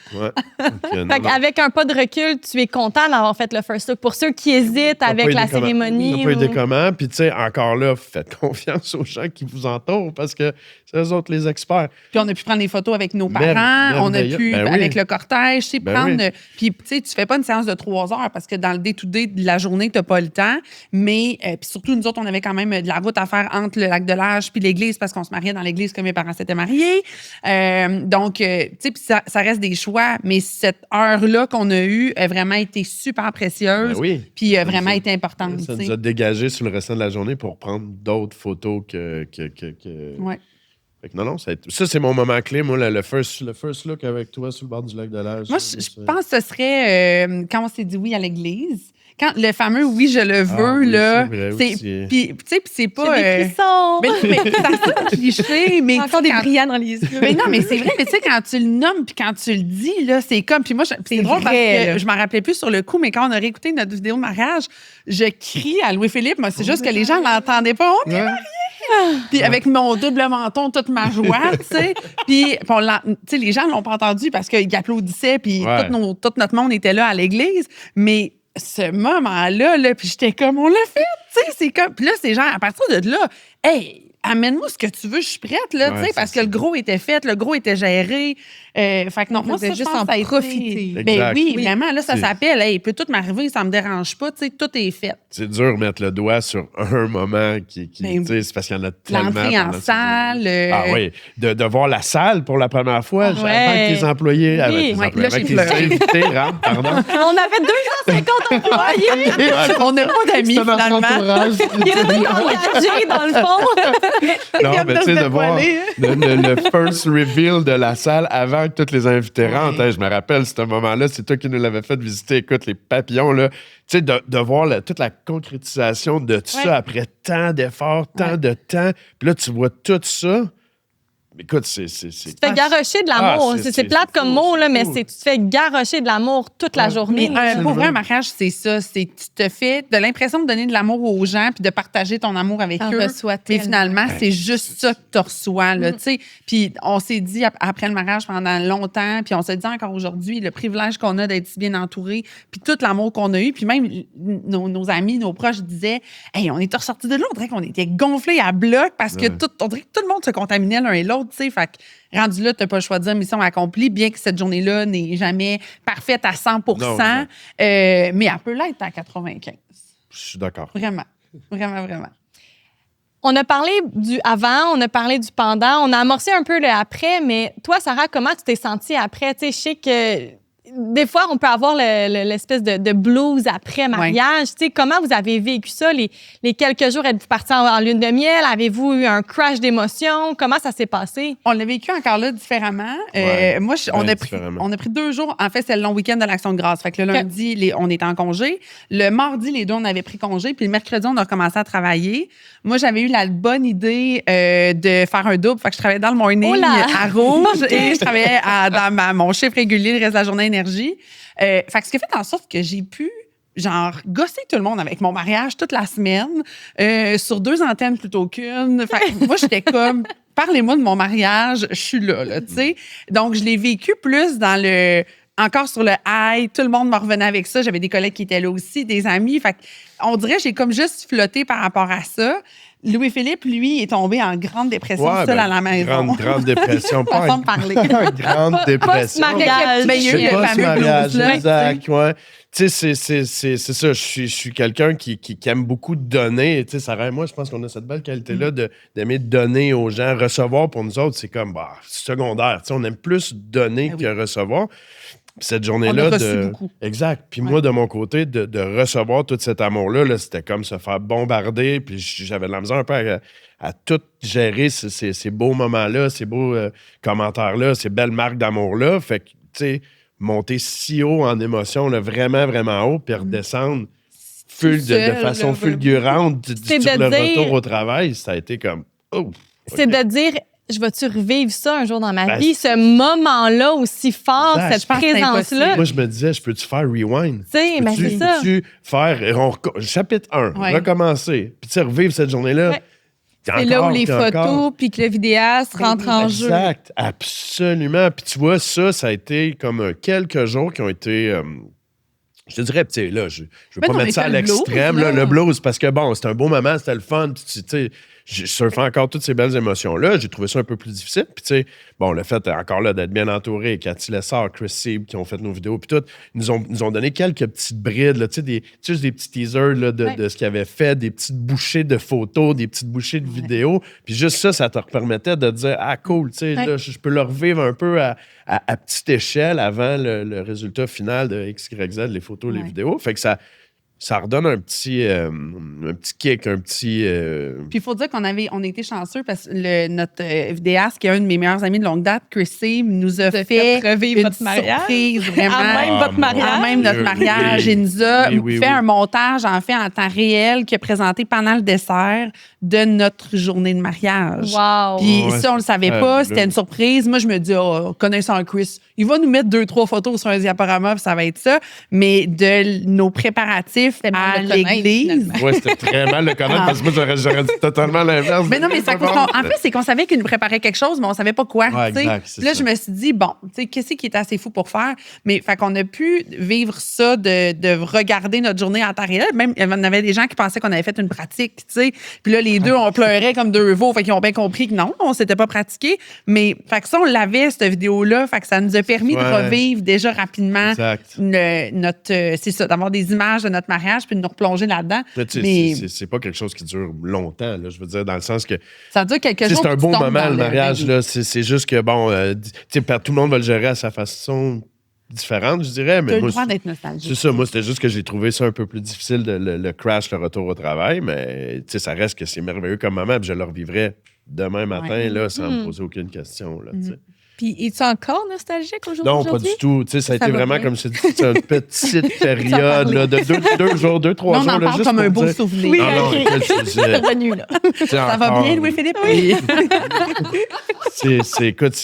Avec un pas de recul, tu es content d'avoir fait le first look. Pour ceux qui hésitent avec la cérémonie. Il n'a pas été comment. Puis, tu sais, encore là, faites confiance aux gens qui vous entourent parce que c'est eux autres les experts. Puis on a pu prendre des photos avec nos parents, on a pu, avec le cortège, tu sais, prendre... Puis, tu sais, tu fais pas une séance de 3 heures parce que dans le day-to-day de la journée, t'as pas le temps. Mais, puis surtout, nous autres, on avait quand même de la route à faire entre le lac de l'Âge puis l'église parce qu'on se mariait dans l'église comme mes parents s'étaient mariés. Donc, tu sais, puis ça reste des choix. Mais cette heure-là qu'on a eue a vraiment été super précieuse. Puis a vraiment été importante. Ça nous a dégagé sur le restant de la journée pour prendre d'autres photos que... Ouais. Fait que non, ça, c'est mon moment clé, moi, le first look avec toi sur le bord du lac de l'Âge. Moi, je pense que ce serait quand on s'est dit oui à l'église. Quand le fameux oui, je le veux, là. Puis, tu sais, c'est pas. J'ai des frissons. Mais ça sonne cliché, mais. Encore des brillants dans les yeux. Mais non, mais c'est vrai, mais tu sais, quand tu le nommes puis quand tu le dis, là, c'est comme. Puis moi, c'est drôle parce que je m'en rappelais plus sur le coup, mais quand on a réécouté notre vidéo de mariage, je crie à Louis-Philippe. Moi, c'est juste que les gens l'entendaient pas. On est mariés! Puis avec mon double menton, toute ma joie, tu sais. Puis, les gens l'ont pas entendu parce qu'ils applaudissaient, puis tout notre monde était là à l'église. Mais ce moment-là, là, puis j'étais comme, on l'a fait, tu sais, c'est comme... Puis là, c'est genre, à partir de là, hey, amène-moi ce que tu veux, je suis prête, là, tu sais, parce que le gros était fait, le gros était géré. Fait que non, moi, ça, juste en profiter. Ben oui, vraiment, là, ça s'appelle, hey, peut tout m'arriver, ça me dérange pas, tu sais, tout est fait. C'est dur de mettre le doigt sur un moment qui tu sais, c'est parce qu'il y en a tellement. L'entrée en salle. Ah oui, de voir la salle pour la première fois, avant que les employés, avec les invités rentrent, pardon. On avait 250 employés. On n'a pas d'amis, finalement. Il était engagé, dans le fond. Non, mais tu sais, de voir le first reveal de la salle avant que tous les invités rentrent. Hein, je me rappelle, ce moment-là, c'est toi qui nous l'avais fait visiter. Écoute, les papillons, là. Tu sais, de voir toute la concrétisation de tout ça après tant d'efforts, tant de temps. Puis là, tu vois tout ça. Écoute, c'est... Tu te fais garrocher de l'amour. C'est plate comme mot, là, mais tu te fais garrocher de l'amour toute la journée. Mais pour vrai, un mariage, c'est ça. Tu te fais de l'impression de donner de l'amour aux gens puis de partager ton amour avec eux. Mais finalement, c'est juste ça que tu reçois. Là, puis on s'est dit, après le mariage, pendant longtemps, puis on se dit encore aujourd'hui, le privilège qu'on a d'être si bien entourés, puis tout l'amour qu'on a eu. Puis même nos amis, nos proches disaient, hey, on est ressortis de là, on dirait qu'on était gonflés à bloc parce que on dirait que tout le monde se contaminait l'un et l'autre. Fait que rendu là, tu n'as pas le choix de dire mission accomplie, bien que cette journée-là n'est jamais parfaite à 100%, mais elle peut l'être à 95. Je suis d'accord. Vraiment. Vraiment, vraiment. On a parlé du avant, on a parlé du pendant, on a amorcé un peu le après, mais toi, Sarah, comment tu t'es sentie après? Tu sais, je sais que des fois, on peut avoir l'espèce de blues après mariage. Tu sais, comment vous avez vécu ça? Les quelques jours, êtes-vous partis en lune de miel? Avez-vous eu un crash d'émotions? Comment ça s'est passé? On l'a vécu encore là différemment. Moi, on a pris 2 jours. En fait, c'est le long week-end de l'Action de grâce. Fait que le lundi, on était en congé. Le mardi, les 2, on avait pris congé. Puis le mercredi, on a recommencé à travailler. Moi, j'avais eu la bonne idée de faire un double. Fait que je travaillais dans le morning à Rouge et je travaillais dans mon chiffre régulier le reste de la journée énergie. Fait que ce qui a fait en sorte que j'ai pu gosser tout le monde avec mon mariage toute la semaine sur 2 antennes plutôt qu'une. Fait que moi, j'étais comme, parlez-moi de mon mariage, je suis là, tu sais. Donc, je l'ai vécu plus encore sur le high, tout le monde me revenait avec ça. J'avais des collègues qui étaient là aussi, des amis. Fait on dirait que j'ai comme juste flotté par rapport à ça. Louis-Philippe, lui, est tombé en grande dépression seul à la maison. Grande dépression. Façon de parler. Grande dépression. Post-mariage. Mais il y a eu le fameux blues, là. Exact, ouais. Tu sais, c'est ça. Je suis quelqu'un qui aime beaucoup donner. Tu sais, Sarah et moi, je pense qu'on a cette belle qualité-là d'aimer donner aux gens. Recevoir, pour nous autres, c'est comme secondaire. Tu sais, on aime plus donner que recevoir. Cette journée-là, on a reçu beaucoup. Exact. Puis moi, de mon côté, de recevoir tout cet amour-là, là, c'était comme se faire bombarder. Puis j'avais de la misère un peu à tout gérer ces beaux moments-là, ces beaux commentaires-là, ces belles marques d'amour-là. Fait que, tu sais, monter si haut en émotion, là, vraiment, vraiment haut, puis redescendre de façon fulgurante sur le retour au travail, ça a été comme... C'est de dire... Je vais-tu revivre ça un jour dans ma vie? Ce moment-là aussi fort, cette présence-là. Moi, je me disais, je peux-tu faire rewind? Tu sais, mais c'est ça. Peux-tu faire chapitre 1, recommencer, puis tu sais, revivre cette journée-là? C'est là où les photos, puis que le vidéaste rentre en jeu. Exact, absolument. Puis tu vois, ça a été comme quelques jours qui ont été... je te dirais, tu sais, là, je veux pas mettre ça à l'extrême, le blues, parce que bon, c'était un beau moment, c'était le fun, tu sais, j'ai surfé encore toutes ces belles émotions-là. J'ai trouvé ça un peu plus difficile. Puis, tu sais, bon, le fait encore là d'être bien entouré, Cathy Lessard, Chris Seeb, qui ont fait nos vidéos, puis tout, nous ont donné quelques petites brides, là, tu sais, juste des petits teasers là, de ce qu'ils avaient fait, des petites bouchées de photos, des petites bouchées de vidéos. Puis juste ça te permettait de te dire, ah, cool, tu sais, là, je peux le revivre un peu à petite échelle avant le résultat final de X, Y, Z, les photos, les vidéos. Fait que ça redonne un petit kick, un petit... Puis il faut dire qu'on a été chanceux parce que notre vidéaste, qui est un de mes meilleurs amis de longue date, Chris Seeb, nous a fait revivre une votre mariage. surprise, vraiment. À même votre mariage. À même notre mariage. Il nous a fait un montage, en temps réel, qui a présenté pendant le dessert de notre journée de mariage. Wow! Puis ça, on le savait pas. C'était une surprise. Moi, je me dis, connaissant Chris, il va nous mettre 2-3 photos sur un diaporama, puis ça va être ça. Mais de nos préparatifs à l'église. Oui, c'était très mal le connaître parce que moi, j'aurais dit totalement l'inverse. Mais non, mais en fait, c'est qu'on savait qu'il nous préparait quelque chose, mais on savait pas quoi. Ouais, exact, là, je me suis dit, bon, tu sais, qu'est-ce qui est assez fou pour faire? Mais fait qu'on a pu vivre ça de regarder notre journée en temps réel. Même, il y en avait des gens qui pensaient qu'on avait fait une pratique, tu sais. Puis là, les deux, on pleurait comme deux veaux. Fait qu'ils ont bien compris que non, on s'était pas pratiqué. Mais fait que ça, on l'avait, cette vidéo-là. Fait que ça nous a permis de revivre déjà rapidement c'est ça, d'avoir des images de notre mariage puis de nous replonger là-dedans. Mais c'est pas quelque chose qui dure longtemps, là, je veux dire, dans le sens que... Ça dure quelques jours. C'est un beau moment, le mariage. Là, c'est juste que, bon, tout le monde va le gérer à sa façon différente, je dirais. Mais tu as le droit d'être nostalgique. C'est ça, moi, c'était juste que j'ai trouvé ça un peu plus difficile, le crash, le retour au travail, mais ça reste que c'est merveilleux comme moment, puis je le revivrais demain matin, là, sans me poser aucune question, là, tu sais. Puis, es-tu encore nostalgique aujourd'hui? Non, pas du tout. Tu sais, ça a été vraiment, comme je te dis, c'est une petite période là, de 2 jours, 2-3 jours. On en parle comme un beau souvenir. Oui, c'est revenu, là. Ça va bien, Louis-Philippe? Oui. Écoute,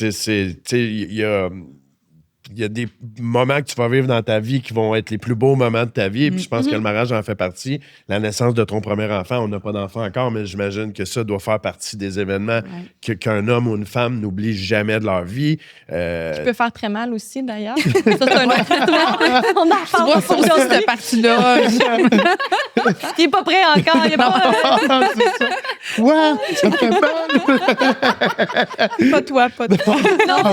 il y a des moments que tu vas vivre dans ta vie qui vont être les plus beaux moments de ta vie. Puis je pense que le mariage en fait partie. La naissance de ton premier enfant, on n'a pas d'enfant encore, mais j'imagine que ça doit faire partie des événements qu'un homme ou une femme n'oublie jamais de leur vie. Qui peut faire très mal aussi, d'ailleurs. Ça, c'est un autre histoire. On en parle pour cette partie-là. Il n'est pas prêt encore. Il est pas... C'est ça. Ouais, ça fait mal. Pas toi. Non,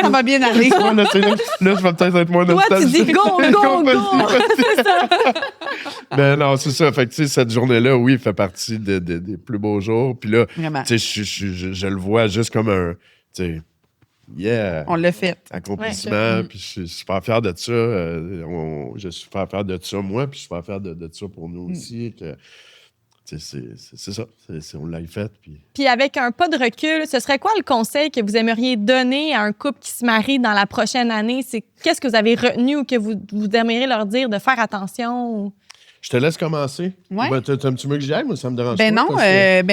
ça va bien aller. Là, je vais peut-être être moins nostalgique. Toi, tu dis go! C'est ça. Mais non, c'est ça. Fait que, tu sais, cette journée-là, oui, fait partie des plus beaux jours. Puis là, tu sais, je le vois juste comme un, tu sais, on l'a fait. Accomplissement. Puis je suis super fier de ça. Je suis super fier de ça, moi. Puis je suis super fier de ça pour nous aussi. C'est ça. On l'a fait. Puis avec un pas de recul, ce serait quoi le conseil que vous aimeriez donner à un couple qui se marie dans la prochaine année? Qu'est-ce que vous avez retenu ou que vous aimeriez leur dire de faire attention? Je te laisse commencer. Ouais. T'aimes-tu mieux que j'y aille? Moi, ça me dérange pas. Non,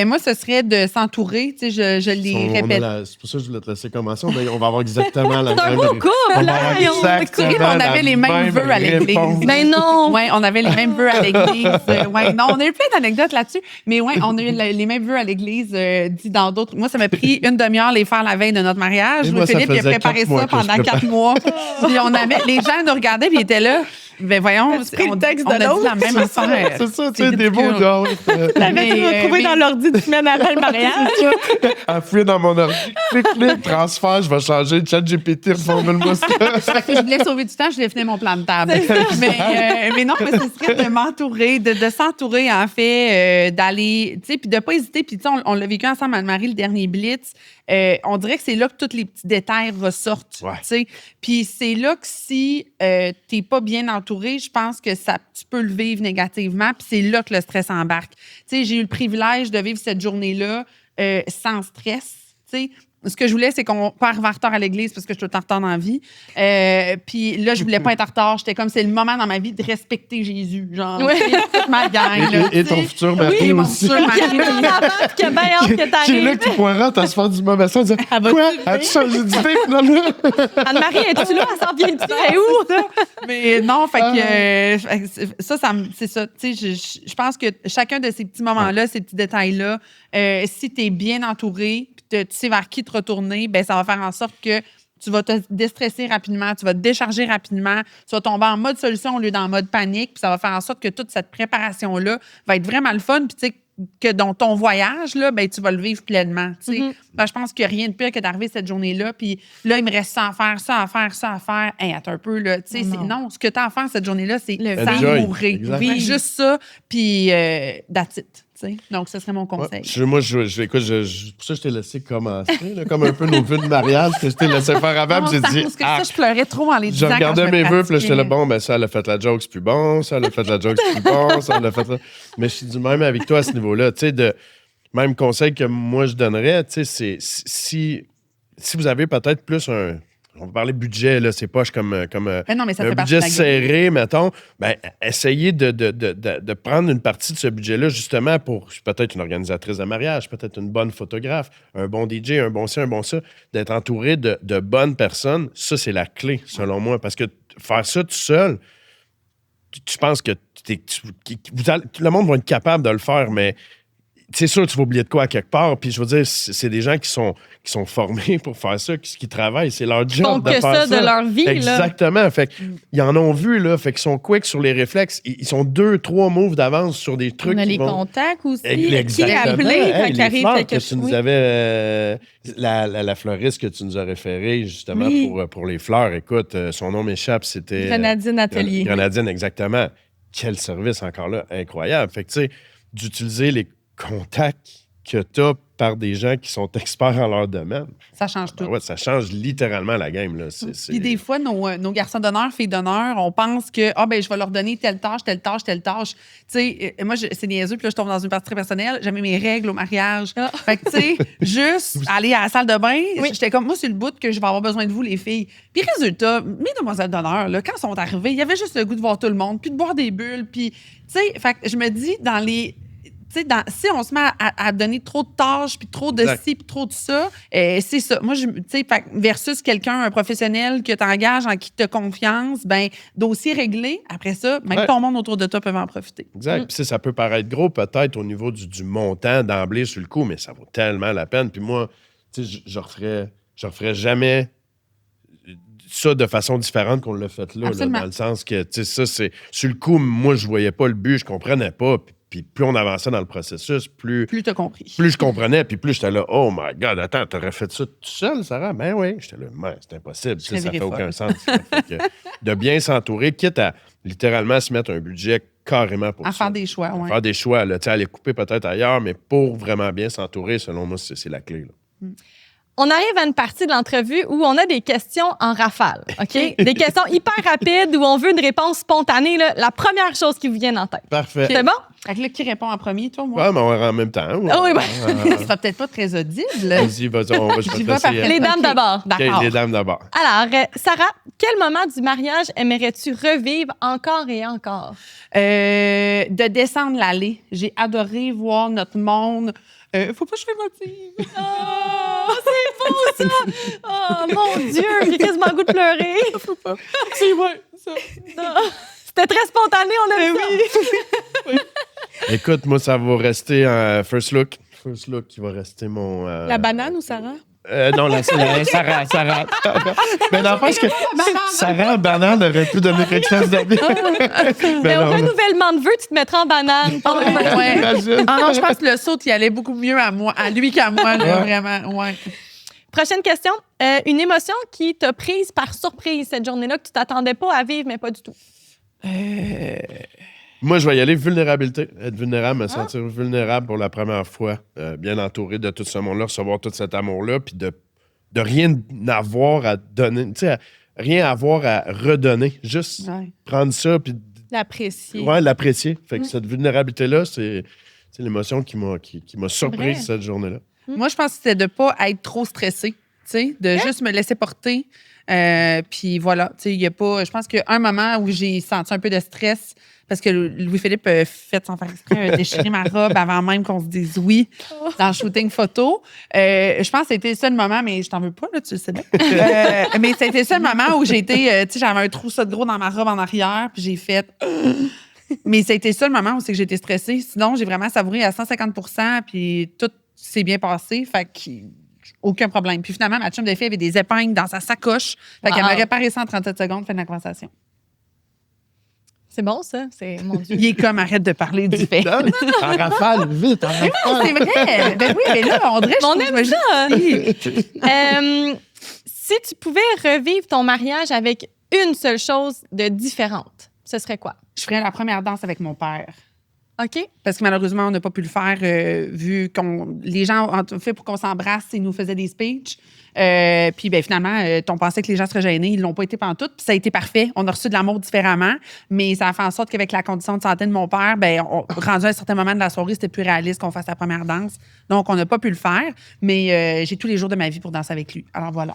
moi, ce serait de s'entourer. Tu sais, je l'ai répété. C'est pour ça que je voulais te laisser commencer. On va avoir exactement la même... C'est un beau couple, là! On avait les mêmes vœux à l'église. Mais non! Oui, on avait les mêmes vœux à l'église. Non, on a eu plein d'anecdotes là-dessus. Mais oui, on a eu les mêmes vœux à l'église dit dans d'autres. Moi, ça m'a pris une demi-heure les faire la veille de notre mariage. Philippe, il a préparé ça pendant 4 mois. Puis les gens nous regardaient et ils étaient là. Ben voyons, on le texte de a dit la même affaire. C'est ça, tu sais, des beaux genres. L'avais-tu retrouvé dans l'ordi 2 semaines avant le mariage? À fouiller dans mon ordi. Clic, transfert, je vais changer. ChatGPT, reformule-moi ça. Je voulais sauver du temps, je voulais finir mon plan de table. Mais non, mais ce serait de m'entourer, de s'entourer, en fait, d'aller, tu sais, puis de ne pas hésiter. Puis, tu sais, on l'a vécu ensemble, Anne-Marie, le dernier Blitz. On dirait que c'est là que tous les petits détails ressortent. Tu sais. Puis c'est là que si tu n'es pas bien entouré, je pense que tu peux le vivre négativement. Puis c'est là que le stress embarque. Tu sais, j'ai eu le privilège de vivre cette journée-là sans stress. Tu sais. Ce que je voulais, c'est qu'on pas arriver en retard à l'église parce que je suis tout le temps en retard dans la vie. Puis là, je voulais pas être en retard. J'étais comme, c'est le moment dans ma vie de respecter Jésus. Genre, toute ma gang. Et ton futur mari aussi. Mon futur mari. Qui a bien hâte que t'arrives. Qui est là, qui pointerait à se faire du mauvais sens. Quoi? As-tu changé d'idée, finalement? Anne-Marie, es-tu là? Elle s'en vient-tu? Elle est où? Mais non, fait que c'est ça. Tu sais, je pense que chacun de ces petits moments-là, ces petits détails-là, si tu es bien entouré, tu sais vers qui te retourner, ben ça va faire en sorte que tu vas te déstresser rapidement, tu vas te décharger rapidement, tu vas tomber en mode solution au lieu d'en mode panique, puis ça va faire en sorte que toute cette préparation-là va être vraiment le fun. Puis tu sais, que dans ton voyage, là, ben, tu vas le vivre pleinement. Tu sais. Mm-hmm. Ben, je pense qu'il n'y a rien de pire que d'arriver cette journée-là, puis là, il me reste ça à faire, ça à faire, ça à faire. Hey, attends un peu, là. Tu sais, non, ce que tu as à faire cette journée-là, c'est savourer. Oui, juste ça, puis that's it. Donc, ce serait mon conseil. Ouais. Moi, écoute, pour ça, je t'ai laissé commencer, là, comme un peu nos vœux de mariage, que je t'ai laissé faire avant. J'ai dit. Parce que ça, je pleurais trop en les disant. Je regardais mes vœux, puis là, j'étais là, bon, ben ça, elle a fait la joke, c'est plus bon, ça, elle a fait la joke, c'est plus bon, ça, elle a fait ça. Mais je suis du même avec toi à ce niveau-là. Tu sais, même conseil que moi, je donnerais, tu sais, c'est si vous avez peut-être plus on va parler budget, là, c'est poche comme non, mais ça un budget serré, mettons. Ben, essayez de prendre une partie de ce budget-là, justement, pour peut-être une organisatrice de mariage, peut-être une bonne photographe, un bon DJ, un bon ci, un bon ça, d'être entouré de bonnes personnes. Ça, c'est la clé, selon moi. Parce que faire ça tout seul, tu penses que le monde va être capable de le faire, mais c'est sûr que tu vas oublier de quoi à quelque part. Puis je veux dire, c'est des gens qui sont formés pour faire ça, qui travaillent. C'est leur job de faire ça. Ils font que ça de leur vie. Exactement. Là. Fait qu'ils en ont vu, là. Fait qu'ils sont quick sur les réflexes. Ils sont 2-3 moves d'avance sur des trucs. On a les contacts aussi. Exactement. Qui appeler quand il arrive quelque chose. Tu nous avais la fleuriste que tu nous as référée, justement, pour les fleurs. Écoute, son nom m'échappe, c'était... Grenadine Atelier. Grenadine, exactement. Quel service encore là, incroyable. Fait que, tu sais, d'utiliser les contacts que tu as par des gens qui sont experts en leur domaine. Ça change tout. Ouais, ça change littéralement la game. Là. Puis des fois, nos garçons d'honneur, filles d'honneur, on pense que je vais leur donner telle tâche. Tu sais, moi, c'est niaiseux, puis là, je tombe dans une partie très personnelle. J'avais mes règles au mariage. Fait que, tu sais, juste aller à la salle de bain, j'étais comme, moi, c'est le bout que je vais avoir besoin de vous, les filles. Puis résultat, mes demoiselles d'honneur, là, quand elles sont arrivées, il y avait juste le goût de voir tout le monde, puis de boire des bulles. Puis, tu sais, fait que je me dis, si on se met à donner trop de tâches, puis trop de ci, puis trop de ça, c'est ça. Moi, versus quelqu'un, un professionnel que tu engages, en qui tu as confiance, dossier réglé, après ça, même ton monde autour de toi peut en profiter. Exact. Puis ça peut paraître gros, peut-être, au niveau du montant d'emblée sur le coup, mais ça vaut tellement la peine. Puis moi, tu sais, je referais jamais ça de façon différente qu'on l'a fait là, dans le sens que, tu sais, ça, c'est... Sur le coup, moi, je voyais pas le but, je comprenais pas, puis plus on avançait dans le processus, plus t'as compris. Plus je comprenais, puis plus j'étais là, oh my God, attends, t'aurais fait ça tout seul, Sarah? Ben oui. J'étais là, c'est impossible, ça fait aucun sens. Fait que, de bien s'entourer, quitte à littéralement se mettre un budget carrément pour ça. À faire des choix, oui. Faire des choix, là, aller couper peut-être ailleurs, mais pour vraiment bien s'entourer, selon moi, c'est la clé. Là. On arrive à une partie de l'entrevue où on a des questions en rafale, OK? Des questions hyper rapides où on veut une réponse spontanée, là, la première chose qui vous vient en tête. Parfait. C'est bon? Fait que là, qui répond en premier, toi, moi? Ouais, mais on va en même temps. Ouais. Ah oui, ça sera peut-être pas très audible. Vas-y, Les dames d'abord. D'accord. Okay, les dames d'abord. Alors, Sarah, quel moment du mariage aimerais-tu revivre encore et encore? De descendre l'allée. J'ai adoré voir notre monde. Faut pas que je sois émotive. Oh, c'est beau, ça! Oh, mon Dieu, j'ai quasiment le goût de pleurer. Faut pas. C'est vrai, ça. C'était très spontané, on a vu. Oui. Écoute, moi, ça va rester un first look. First look qui va rester mon... La banane ou Sarah? Non, Sarah. Mais n'empêche que Sarah, banane, aurait pu donner quelque chose de bien. Mais au renouvellement de vœux, tu te mettras en banane. Non, je pense que le saut, il allait beaucoup mieux à lui qu'à moi, là, vraiment. Ouais. Prochaine question. Une émotion qui t'a prise par surprise cette journée-là, que tu t'attendais pas à vivre, mais pas du tout. Moi, je vais y aller vulnérabilité. Être vulnérable, me sentir vulnérable pour la première fois. Bien entouré de tout ce monde-là, recevoir tout cet amour-là, puis de rien avoir à donner, tu sais, rien avoir à redonner. Juste prendre ça, puis... L'apprécier. Ouais, l'apprécier. Fait que cette vulnérabilité-là, c'est l'émotion qui m'a surprise cette journée-là. Moi, je pense que c'était de ne pas être trop stressé, tu sais, de juste me laisser porter. Puis voilà, tu sais, il y a pas... Je pense qu'il y a un moment où j'ai senti un peu de stress parce que Louis-Philippe a fait sans faire exprès déchirer ma robe avant même qu'on se dise oui dans le shooting photo. Je pense que c'était le seul moment, mais je t'en veux pas, là, tu le sais bien. Mais c'était le seul moment où j'ai été... tu sais, j'avais un trousseau de gros dans ma robe en arrière, puis j'ai fait... Mais c'était le seul moment où c'est que j'étais stressée. Sinon, j'ai vraiment savouré à 150%, puis tout s'est bien passé. Fait que... Aucun problème. Puis finalement, ma chum de fille avait des épingles dans sa sacoche. Fait qu'elle m'a réparé ça en 37 secondes, fin de la conversation. C'est bon, ça. C'est, mon Dieu. Il est comme, arrête de parler du fait. En rafale, vite, en rafale. C'est vrai. Ben oui, mais là, on dirait que On aime ça. Si tu pouvais revivre ton mariage avec une seule chose de différente, ce serait quoi? Je ferais la première danse avec mon père. OK. Parce que malheureusement, on n'a pas pu le faire vu qu'on les gens ont fait pour qu'on s'embrasse, ils nous faisaient des speeches. Puis ben, finalement, on pensait que les gens seraient gênés. Ils ne l'ont pas été pantoute. Puis ça a été parfait. On a reçu de l'amour différemment. Mais ça a fait en sorte qu'avec la condition de santé de mon père, ben, rendu à un certain moment de la soirée, c'était plus réaliste qu'on fasse la première danse. Donc, on n'a pas pu le faire. Mais j'ai tous les jours de ma vie pour danser avec lui. Alors voilà.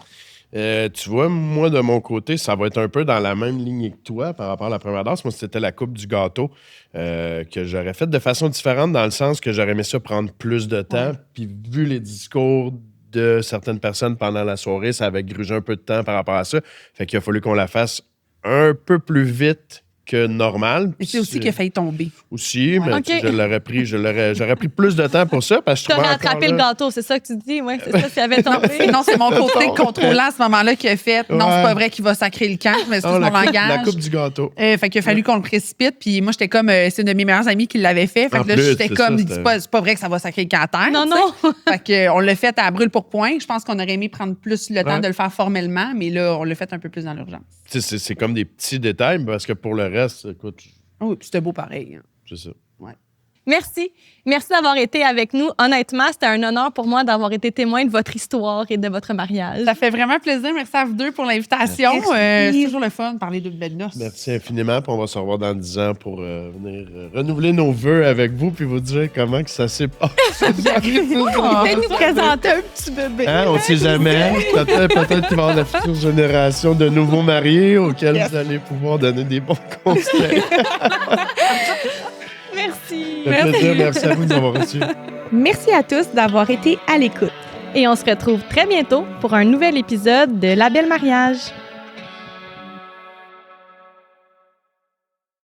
Tu vois, moi, de mon côté, ça va être un peu dans la même ligne que toi par rapport à la première danse. Moi, c'était la coupe du gâteau que j'aurais faite de façon différente dans le sens que j'aurais aimé ça prendre plus de temps. Puis vu les discours de certaines personnes pendant la soirée, ça avait grugé un peu de temps par rapport à ça. Fait qu'il a fallu qu'on la fasse un peu plus vite que normal. Et c'est aussi qu'il a failli tomber. Aussi, mais j'aurais pris plus de temps pour ça parce que je Tu trouvais aurais attrapé le gâteau, c'est ça que tu dis? Oui, c'est ça, s'il avait tombé. Non, c'est mon côté contrôlant à ce moment-là qui a fait. Non, c'est pas vrai qu'il va sacrer le camp, mais c'est mon langage. La coupe du gâteau. Fait qu'il a fallu qu'on le précipite. Puis moi, j'étais comme, c'est une de mes meilleures amies qui l'avait fait. Fait que là, j'étais comme, c'est pas vrai que ça va sacrer le camp à terre. Non, non. Fait qu'on l'a fait à brûle pour point. Je pense qu'on aurait aimé prendre plus le temps de le faire formellement, mais là, on l'a fait un peu plus dans l'urgence. C'est comme des petits détails parce que pour le reste, écoute. Oui, puis c'était beau pareil. C'est ça. Ouais. Merci. Merci d'avoir été avec nous. Honnêtement, c'était un honneur pour moi d'avoir été témoin de votre histoire et de votre mariage. Ça fait vraiment plaisir. Merci à vous deux pour l'invitation. C'est toujours le fun de parler de belles noces. Merci infiniment. Puis on va se revoir dans 10 ans pour venir renouveler nos vœux avec vous puis vous dire comment que ça s'est passé. Peut-être nous présenter un petit bébé. Hein, on ne sait jamais. Peut-être qu'il va y avoir la future génération de nouveaux mariés auxquels vous allez pouvoir donner des bons conseils. Merci. Merci à vous de nous avoir reçus. Merci à tous d'avoir été à l'écoute. Et on se retrouve très bientôt pour un nouvel épisode de La Belle Mariage.